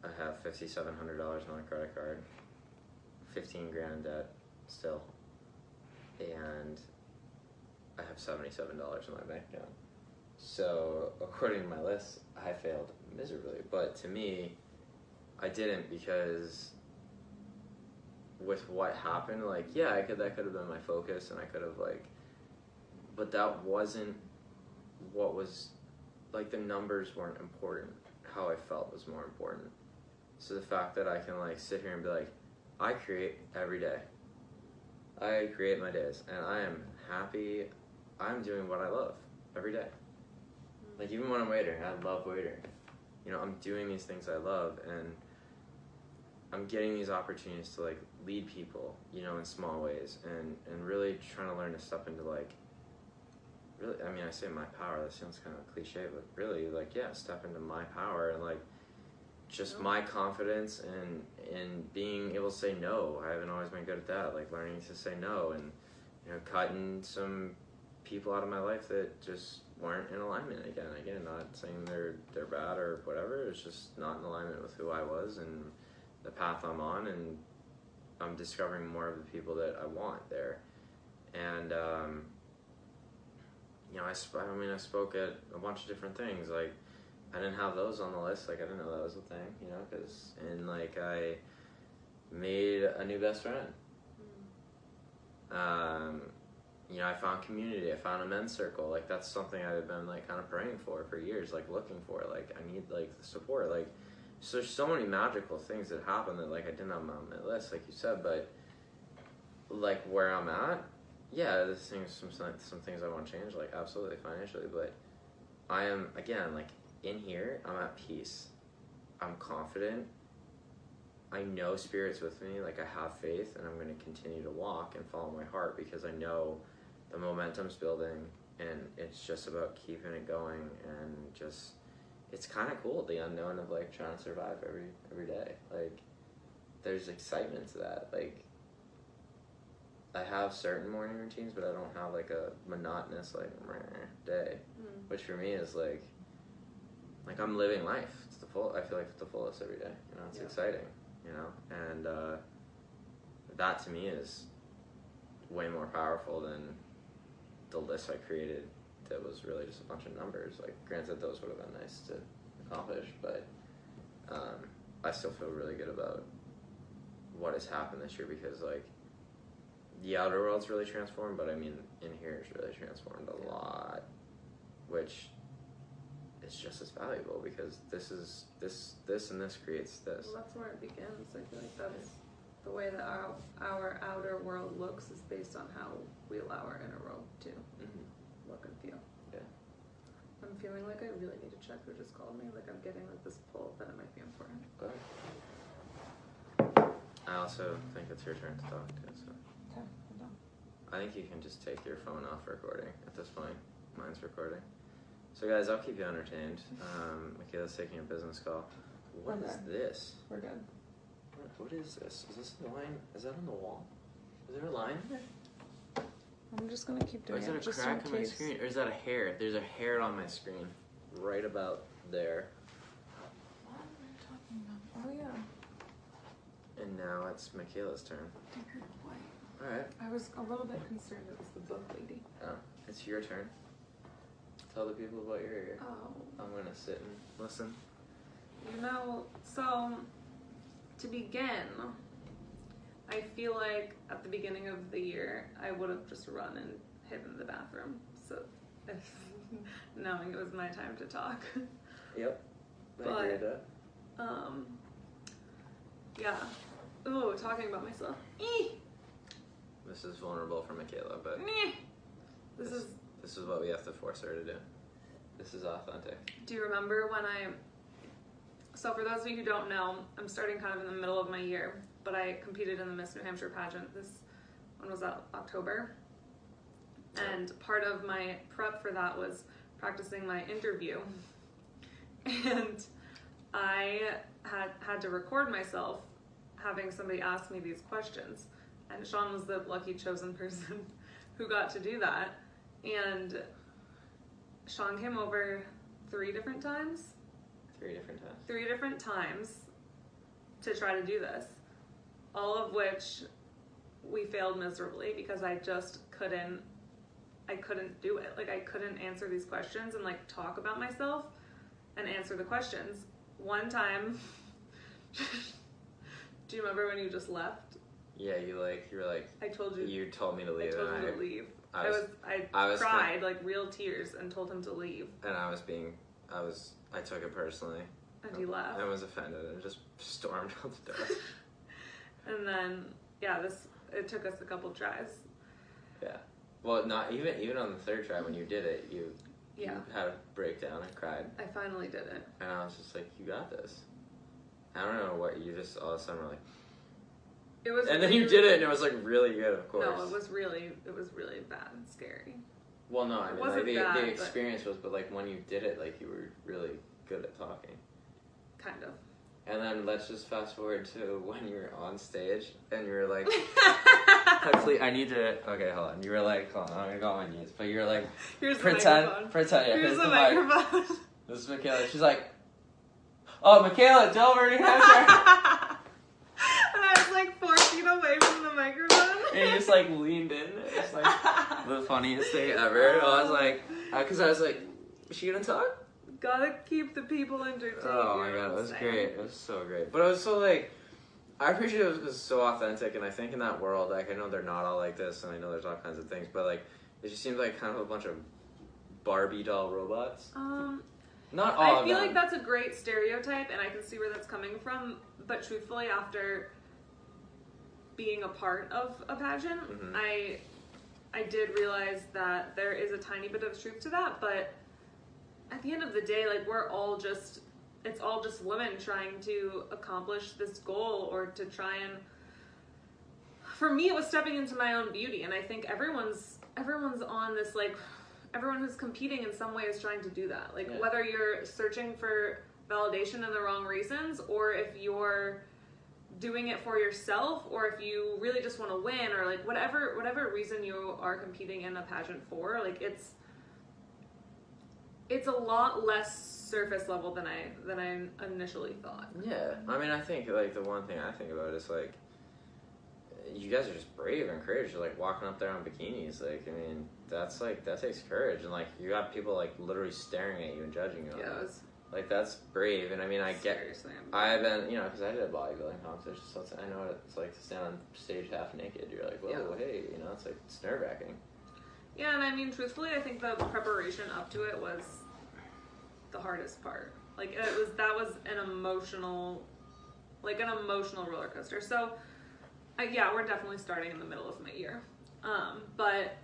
I have $5,700 on my credit card, 15 grand in debt still, and I have $77 in my bank account. So according to my list, I failed miserably. But to me, I didn't, because with what happened, like, yeah, that could have been my focus, and I could have like, but that wasn't what was, like, the numbers weren't important. How I felt was more important. So the fact that I can like sit here and be like, I create every day. I create my days, and I am happy. I'm doing what I love every day. Like, even when I'm waitering, I love waitering. You know, I'm doing these things I love, and I'm getting these opportunities to like lead people, you know, in small ways, and really trying to learn to step into like, really, I mean, I say my power, that sounds kind of cliche, but really, like, yeah, step into my power and like just my confidence in being able to say no. I haven't always been good at that, like learning to say no, and cutting some people out of my life that just weren't in alignment. Again, not saying they're bad or whatever. It's just not in alignment with who I was and the path I'm on, and I'm discovering more of the people that I want there. And I spoke at a bunch of different things. Like, I didn't have those on the list. Like, I didn't know that was a thing, I made a new best friend. I found community. I found a men's circle. Like, that's something I had been, like, kind of praying for years, like, looking for. Like, I need, like, the support. Like, so there's so many magical things that happen that, like, I didn't have on my list, like you said, but, like, where I'm at, yeah, there's some things I want to change, like, absolutely, financially, but I am, again, like, in here, I'm at peace. I'm confident. I know Spirit's with me. Like, I have faith, and I'm going to continue to walk and follow my heart because I know the momentum's building, and it's just about keeping it going, and just, it's kind of cool, the unknown of, like, trying to survive every day. Like, there's excitement to that. Like, I have certain morning routines, but I don't have, like, a monotonous, like, day, which for me is, like I'm living life. It's I feel like it's the fullest every day. It's exciting, and that to me is way more powerful than the list I created that was really just a bunch of numbers. Like, granted, those would have been nice to accomplish, but I still feel really good about what has happened this year because, like, the outer world's really transformed, but I mean, in here it's really transformed a lot, which is just as valuable because this and this creates this. Well, that's where it begins. I feel like that's the way that our outer world looks is based on how we allow our inner world to look and feel. Yeah. I'm feeling like I really need to check who just called me. Like, I'm getting, like, this pull that it might be important. Go ahead. I also think it's your turn to talk to, so. Okay, hold on. I think you can just take your phone off recording at this point. Mine's recording. So guys, I'll keep you entertained. Micayla's taking a business call. What is this? We're good. What is this? Is this a line? Is that on the wall? Is there a line there? I'm just gonna keep doing it. Or is that a crack on my screen? Or is that a hair? There's a hair on my screen. Right about there. What are you talking about? Oh yeah. And now it's Micayla's turn. Alright. I was a little bit concerned it was the book lady. Oh, it's your turn. Tell the people about your hair. Oh. I'm gonna sit and listen. So to begin, I feel like at the beginning of the year, I would have just run and hid in the bathroom. So, knowing it was my time to talk. Yep. I agree with that. Yeah. Ooh, talking about myself. This is vulnerable for Micayla, but this is what we have to force her to do. This is authentic. Do you remember when so for those of you who don't know, I'm starting kind of in the middle of my year, but I competed in the Miss New Hampshire pageant. When was that? October. And part of my prep for that was practicing my interview. And I had to record myself having somebody ask me these questions. And Sean was the lucky chosen person who got to do that. And Sean came over 3 different times. 3 different times. 3 different times to try to do this. All of which we failed miserably because I just couldn't do it. Like, I couldn't answer these questions and, like, talk about myself and answer the questions. One time, do you remember when you just left? Yeah, you were like. I told you. You told me to leave. I told you to leave. I cried like real tears and told him to leave. And I took it personally. And he laughed. I was offended and just stormed out the door. And then, yeah, it took us a couple tries. Yeah. Well, not even on the 3rd try when you did it, you had a breakdown and cried. I finally did it. And I was just like, you got this. I don't know what, you just all of a sudden were like. It was. And then you did it and it was like really good, of course. No, it was really bad and scary. Well, no, I mean, like, the experience was, but like when you did it, like you were really good at talking. Kind of. And then let's just fast forward to when you were on stage and you were like, hopefully I need to, okay, hold on. You were like, hold on, I'm gonna go on my knees. But you were like, here's pretend, yeah, here's the microphone. This is Micayla. She's like, oh, Micayla, Delver, New Hampshire. And I was like 4 feet away from the microphone. And you just like leaned in. It's like the funniest thing ever. I was like, because I was like, is she gonna talk? Gotta keep the people entertained. Oh my god, it was great. It was so great. But it was so like, I appreciate it was so authentic, and I think in that world, like I know they're not all like this, and I know there's all kinds of things, but like it just seems like kind of a bunch of Barbie doll robots. Not all. I feel like that's a great stereotype, and I can see where that's coming from. But truthfully, after being a part of a pageant, I did realize that there is a tiny bit of truth to that, but at the end of the day, like it's all just women trying to accomplish this goal or to try and, for me, it was stepping into my own beauty. And I think everyone's on this, like, everyone who's competing in some way is trying to do that. Like, whether you're searching for validation in the wrong reasons, or if you're doing it for yourself, or if you really just want to win, or like whatever reason you are competing in a pageant for, like it's a lot less surface level than I initially thought. Yeah, I mean, I think like the one thing I think about is like, you guys are just brave and courageous. You're like walking up there on bikinis. Like, I mean, that's like, that takes courage, and like you got people like literally staring at you and judging you. Yeah, it was, like that's brave, and I mean, I've been, because I did a bodybuilding competition, so I know what it's like to stand on stage half naked. You're like, whoa, hey, it's like, it's nerve wracking. Yeah, and I mean, truthfully, I think the preparation up to it was the hardest part. Like, that was an emotional roller coaster. So, we're definitely starting in the middle of my year. But,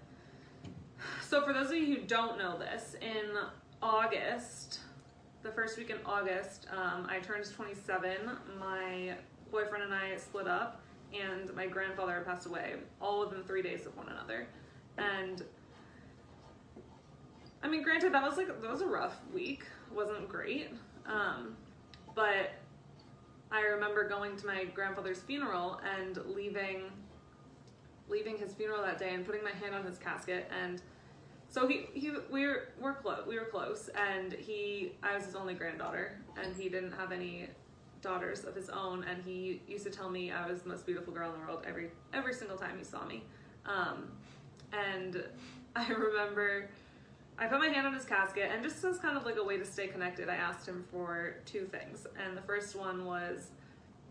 so for those of you who don't know this, in August, the first week in August, I turned 27. My boyfriend and I split up, and my grandfather had passed away, all within 3 days of one another. And I mean, granted, that was a rough week. It wasn't great. But I remember going to my grandfather's funeral and leaving his funeral that day and putting my hand on his casket. And so we were close, and I was his only granddaughter, and he didn't have any daughters of his own, and he used to tell me I was the most beautiful girl in the world every single time he saw me. And I remember I put my hand on his casket, and just as kind of like a way to stay connected, I asked him for 2 things. And the first one was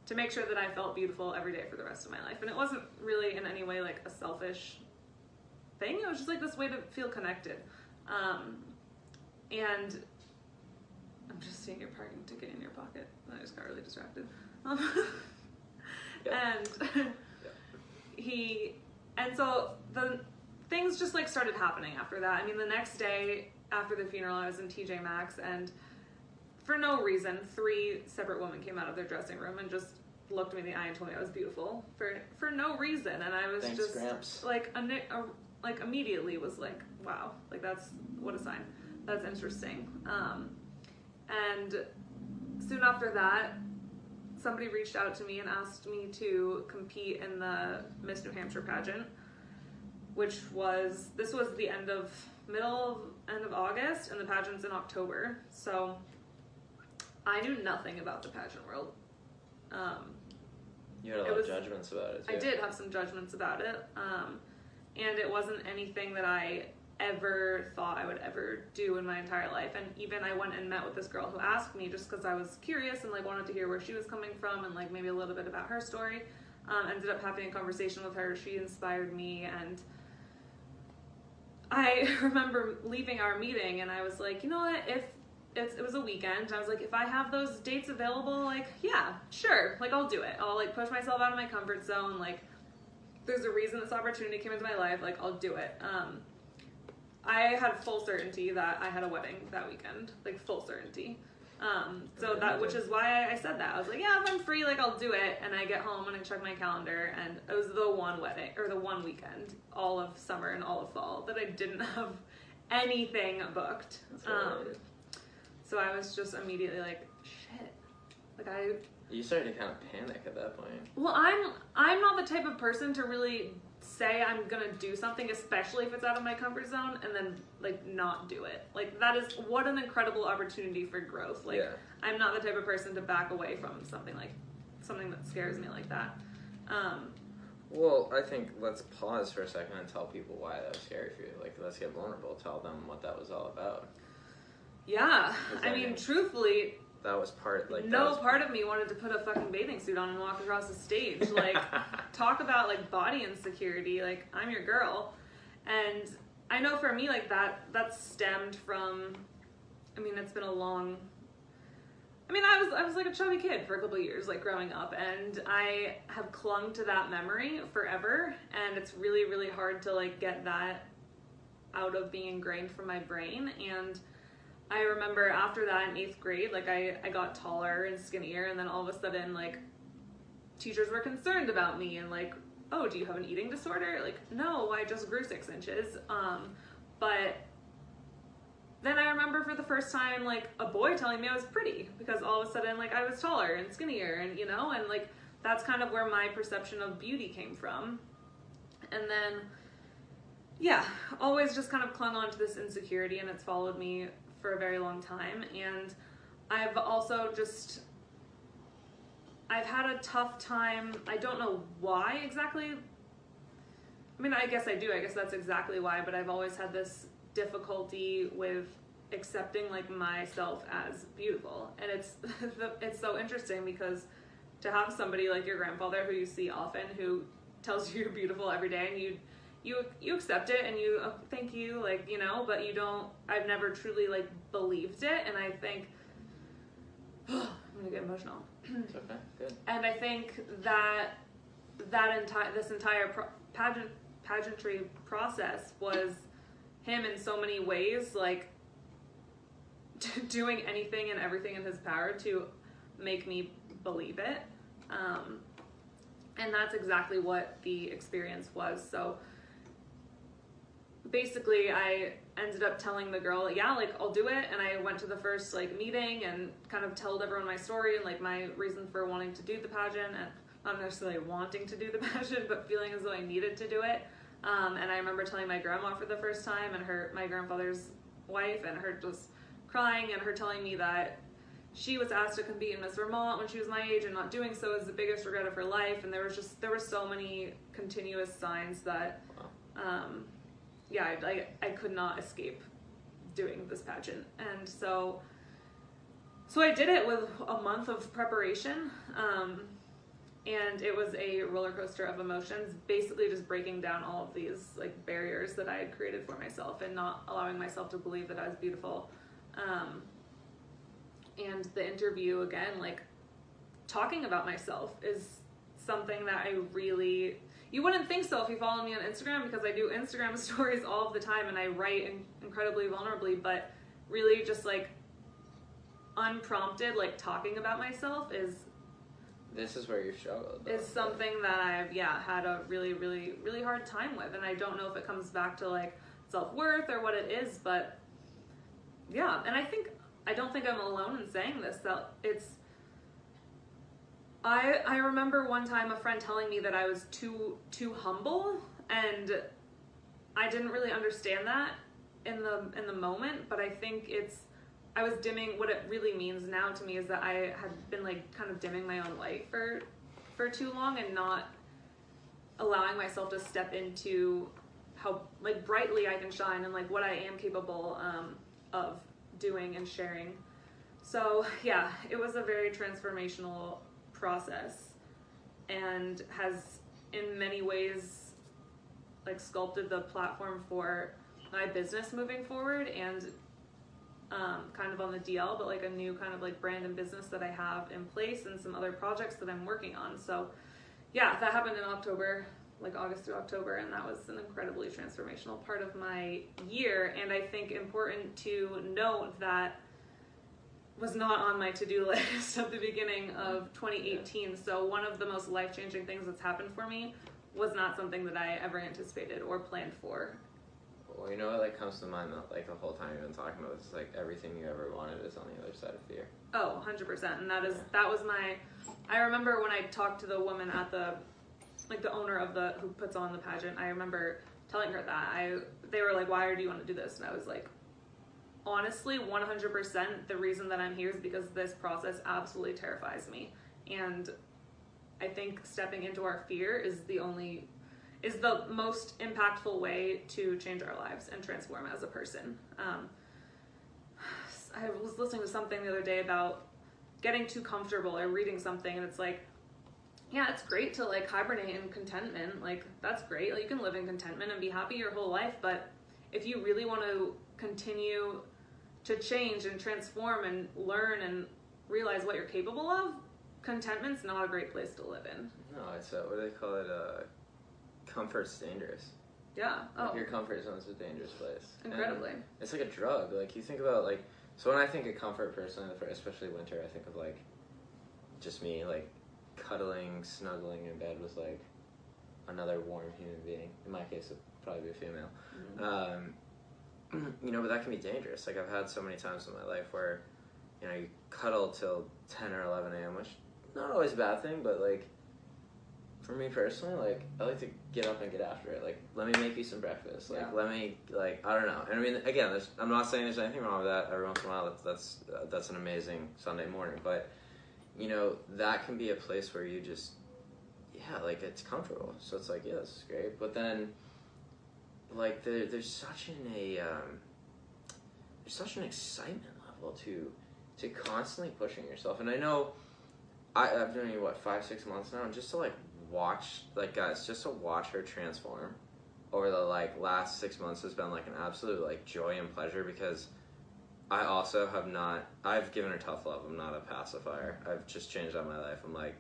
to make sure that I felt beautiful every day for the rest of my life. And it wasn't really in any way like a selfish thing. It was just like this way to feel connected. And I'm just seeing your parking ticket in your pocket. I just got really distracted. And so the things just like started happening after that. I mean, the next day after the funeral, I was in TJ Maxx, and for no reason, 3 separate women came out of their dressing room and just looked me in the eye and told me I was beautiful for no reason. And I was just Gramps. Like immediately was like, wow, like that's, what a sign. That's interesting. And soon after that, somebody reached out to me and asked me to compete in the Miss New Hampshire pageant, which was the end of August, and the pageant's in October. So I knew nothing about the pageant world. You had a lot of judgments about it too. I did have some judgments about it. And it wasn't anything that I ever thought I would ever do in my entire life. And even I went and met with this girl who asked me just because I was curious and like wanted to hear where she was coming from and like maybe a little bit about her story. Ended up having a conversation with her. She inspired me, and I remember leaving our meeting and I was like, you know what, it was a weekend, and I was like, if I have those dates available, like, yeah, sure, like, I'll do it. I'll like push myself out of my comfort zone. Like, there's a reason this opportunity came into my life. Like, I'll do it. I had full certainty that I had a wedding that weekend, like full certainty. Which is why I said that. I was like, yeah, if I'm free, like, I'll do it. And I get home and I check my calendar, and it was the one wedding, or the one weekend, all of summer and all of fall, that I didn't have anything booked. So I was just immediately like, shit. Like, You start to kind of panic at that point. Well, I'm not the type of person to really say I'm gonna do something, especially if it's out of my comfort zone, and then like not do it. Like that is what an incredible opportunity for growth. Like I'm not the type of person to back away from something that scares me like that. Well, I think let's pause for a second and tell people why that was scary for you. Like, let's get vulnerable. Tell them what that was all about. Yeah, I mean, truthfully, that was part, like... No part of me wanted to put a fucking bathing suit on and walk across the stage. Like, talk about, like, body insecurity. Like, I'm your girl. And I know for me, like, that stemmed from... I mean, it's been a long... I mean, I was like a chubby kid for a couple of years, like, growing up. And I have clung to that memory forever. And it's really, really hard to, like, get that out of being ingrained from my brain. And... I remember after that in 8th grade, like I got taller and skinnier, and then all of a sudden, like, teachers were concerned about me and like, oh, do you have an eating disorder? Like, no, I just grew 6 inches. But then I remember for the first time, like, a boy telling me I was pretty because all of a sudden, like, I was taller and skinnier and, you know, and like, that's kind of where my perception of beauty came from. And then, yeah, always just kind of clung on to this insecurity, and it's followed me for a very long time. And I've also just, I've had a tough time. I don't know why exactly. I mean, I guess I do. I guess that's exactly why, but I've always had this difficulty with accepting like myself as beautiful. And it's so interesting because to have somebody like your grandfather who you see often who tells you you're beautiful every day, and you accept it and you thank you, like, you know, but you don't, I've never truly like believed it. And I think I'm gonna get emotional. It's okay, good. And I think this entire pageantry process was him in so many ways, like doing anything and everything in his power to make me believe it. And that's exactly what the experience was. So basically I ended up telling the girl, yeah, like, I'll do it. And I went to the first like meeting and kind of told everyone my story and like my reason for wanting to do the pageant, and not necessarily wanting to do the pageant, but feeling as though I needed to do it. And I remember telling my grandma for the first time, and my grandfather's wife, and her just crying, and her telling me that she was asked to compete in Miss Vermont when she was my age, and not doing so is the biggest regret of her life. And there were so many continuous signs that, yeah, I could not escape doing this pageant. And so I did it with a month of preparation, and it was a roller coaster of emotions, basically just breaking down all of these like barriers that I had created for myself and not allowing myself to believe that I was beautiful. And the interview, again, like, talking about myself is something that I really, you wouldn't think so if you follow me on Instagram, because I do Instagram stories all of the time and I write incredibly vulnerably, but really just like unprompted, like talking about myself this is where you struggled, though. Is something that I've, had a really, really, really hard time with. And I don't know if it comes back to like self-worth or what it is, but yeah. And I don't think I'm alone in saying this, that it's, I remember one time a friend telling me that I was too humble, and I didn't really understand that in the moment, but I think I was dimming, what it really means now to me is that I had been like kind of dimming my own light for too long and not allowing myself to step into how like brightly I can shine and like what I am capable of doing and sharing. So yeah, it was a very transformational process and has in many ways like sculpted the platform for my business moving forward, and kind of on the DL, but like a new kind of like brand and business that I have in place and some other projects that I'm working on. So yeah, that happened in October, like August through October, and that was an incredibly transformational part of my year. And I think important to note that was not on my to-do list at the beginning of 2018. So one of the most life-changing things that's happened for me was not something that I ever anticipated or planned for. Well, you know what, like, that comes to mind like the whole time you've been talking about this is like everything you ever wanted is on the other side of fear. Oh, 100%. And that was my, I remember when I talked to the woman at the, like the owner of who puts on the pageant, I remember telling her that. They were like, why do you want to do this? And I was like, honestly, 100% the reason that I'm here is because this process absolutely terrifies me. And I think stepping into our fear is the most impactful way to change our lives and transform as a person. I was listening to something the other day about getting too comfortable or reading something, and it's like, yeah, it's great to like hibernate in contentment. Like, that's great. Like, you can live in contentment and be happy your whole life, but if you really want to continue to change and transform and learn and realize what you're capable of, contentment's not a great place to live in. No, it's what do they call it? Comfort's dangerous. Yeah. Like your comfort zone's a dangerous place. Incredibly. And it's like a drug. Like, you think about, like, so when I think of comfort personally, especially winter, I think of like just me like cuddling, snuggling in bed with like another warm human being. In my case, it'd probably be a female. You know, but that can be dangerous. Like, I've had so many times in my life where, you know, you cuddle till 10 or 11 a.m., which not always a bad thing, but like for me personally, like, I like to get up and get after it. Like, let me make you some breakfast. Like, let me, like, I don't know. And I mean, again, I'm not saying there's anything wrong with that. Every once in a while, that's an amazing Sunday morning. But, you know, that can be a place where you just, yeah, like, it's comfortable. So it's like, yeah, this is great. But then, like, there's such an excitement level to constantly pushing yourself. And I know I've been doing, 5-6 months now, and just to like watch, like, guys, just to watch her transform over the like last 6 months has been like an absolute like joy and pleasure, because I also I've given her tough love. I'm not a pacifier. I've just changed out my life. I'm like,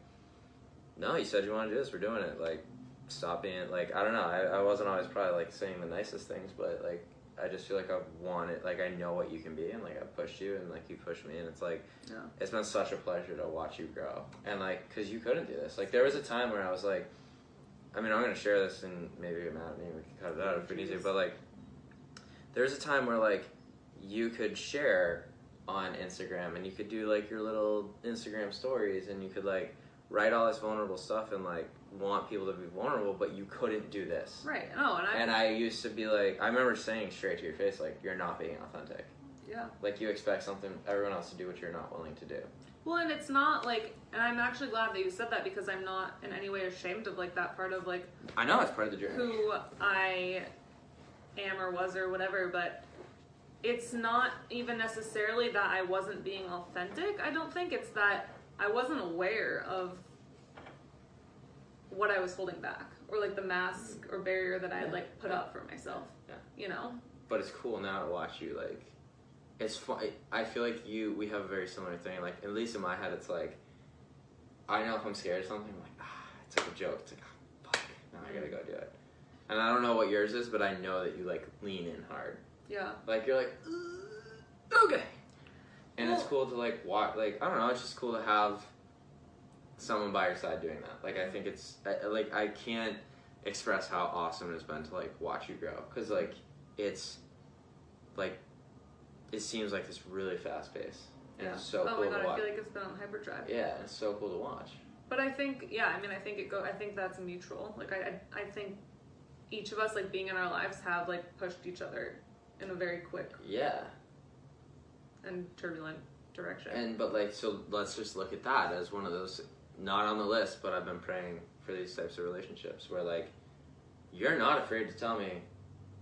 no, you said you want to do this, we're doing it. Like, stop being like, I don't know, I wasn't always probably like saying the nicest things, but like I just feel like I want it, like I know what you can be, and like I pushed you and like you pushed me, and it's like, yeah, it's been such a pleasure to watch you grow. And like, because you couldn't do this. Like, there was a time where I was like, I mean, I'm going to share this and maybe you're mad at me, we can cut it out if we need to, but like there was a time where like you could share on Instagram and you could do like your little Instagram stories and you could like write all this vulnerable stuff and like want people to be vulnerable, but you couldn't do this. Right. Oh, and I used to be like, I remember saying straight to your face, like, you're not being authentic. Yeah. Like, you expect everyone else to do what you're not willing to do. Well, and it's not like, and I'm actually glad that you said that, because I'm not in any way ashamed of like that part of like, I know it's part of the journey, who I am or was or whatever, but it's not even necessarily that I wasn't being authentic. I don't think it's that I wasn't aware of what I was holding back, or like the mask or barrier that I had like put up for myself. Yeah. You know? But it's cool now to watch you, like, it's fun. I feel like we have a very similar thing. Like, at least in my head, it's like, I know if I'm scared of something, I'm like, it's like a joke. It's like, fuck, now I gotta go do it. And I don't know what yours is, but I know that you like lean in hard. Yeah. Like, you're like, okay. And it's cool to like watch, like, I don't know, it's just cool to have someone by your side doing that. Like, I think it's like, I can't express how awesome it has been to like watch you grow, because like it's like, it seems like this really fast pace, and it's so cool to watch. I feel like it's been on hyperdrive. Yeah, it's so cool to watch. But I think, yeah, I mean, I think that's mutual. Like, I think each of us, like, being in our lives, have like pushed each other in a very quick, and turbulent direction. But like, so let's just look at that as one of those, not on the list, but I've been praying for these types of relationships where like, you're not afraid to tell me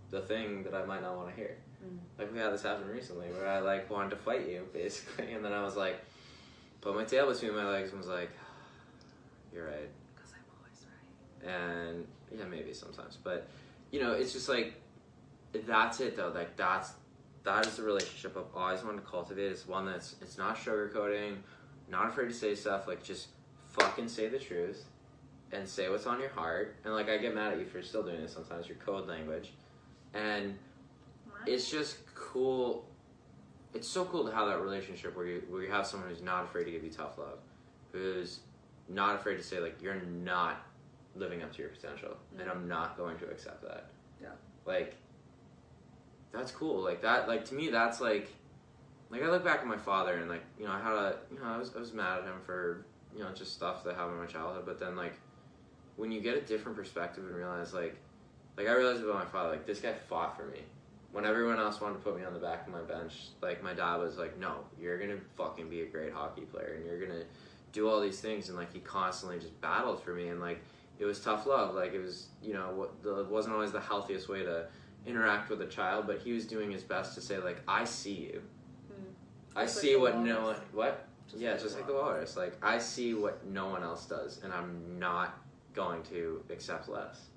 the thing that I might not want to hear. Like, we had this happen recently where I like wanted to fight you basically, and then I was like, put my tail between my legs and was like, you're right. Because I'm always right. And yeah, maybe sometimes, but you know, it's just like, that's it though. Like, that is the relationship I've always wanted to cultivate. It's one it's not sugarcoating, not afraid to say stuff, like, just fucking say the truth and say what's on your heart. And like, I get mad at you for still doing this sometimes, your code language. And it's just cool. It's so cool to have that relationship where you have someone who's not afraid to give you tough love, who's not afraid to say, like, you're not living up to your potential, and I'm not going to accept that. Yeah. Like, that's cool. Like that, like to me, that's like I look back at my father and like, you know, I was mad at him for, you know, just stuff that happened in my childhood. But then like, when you get a different perspective and realize like I realized about my father, like this guy fought for me. When everyone else wanted to put me on the back of my bench, like my dad was like, no, you're gonna fucking be a great hockey player and you're gonna do all these things. And like he constantly just battled for me, and like it was tough love. Like it was, you know, it wasn't always the healthiest way to interact with a child, but he was doing his best to say like, I see you. I see what no one, what? Yeah, just like the walrus. Like, I see what no one else does, and I'm not going to accept less.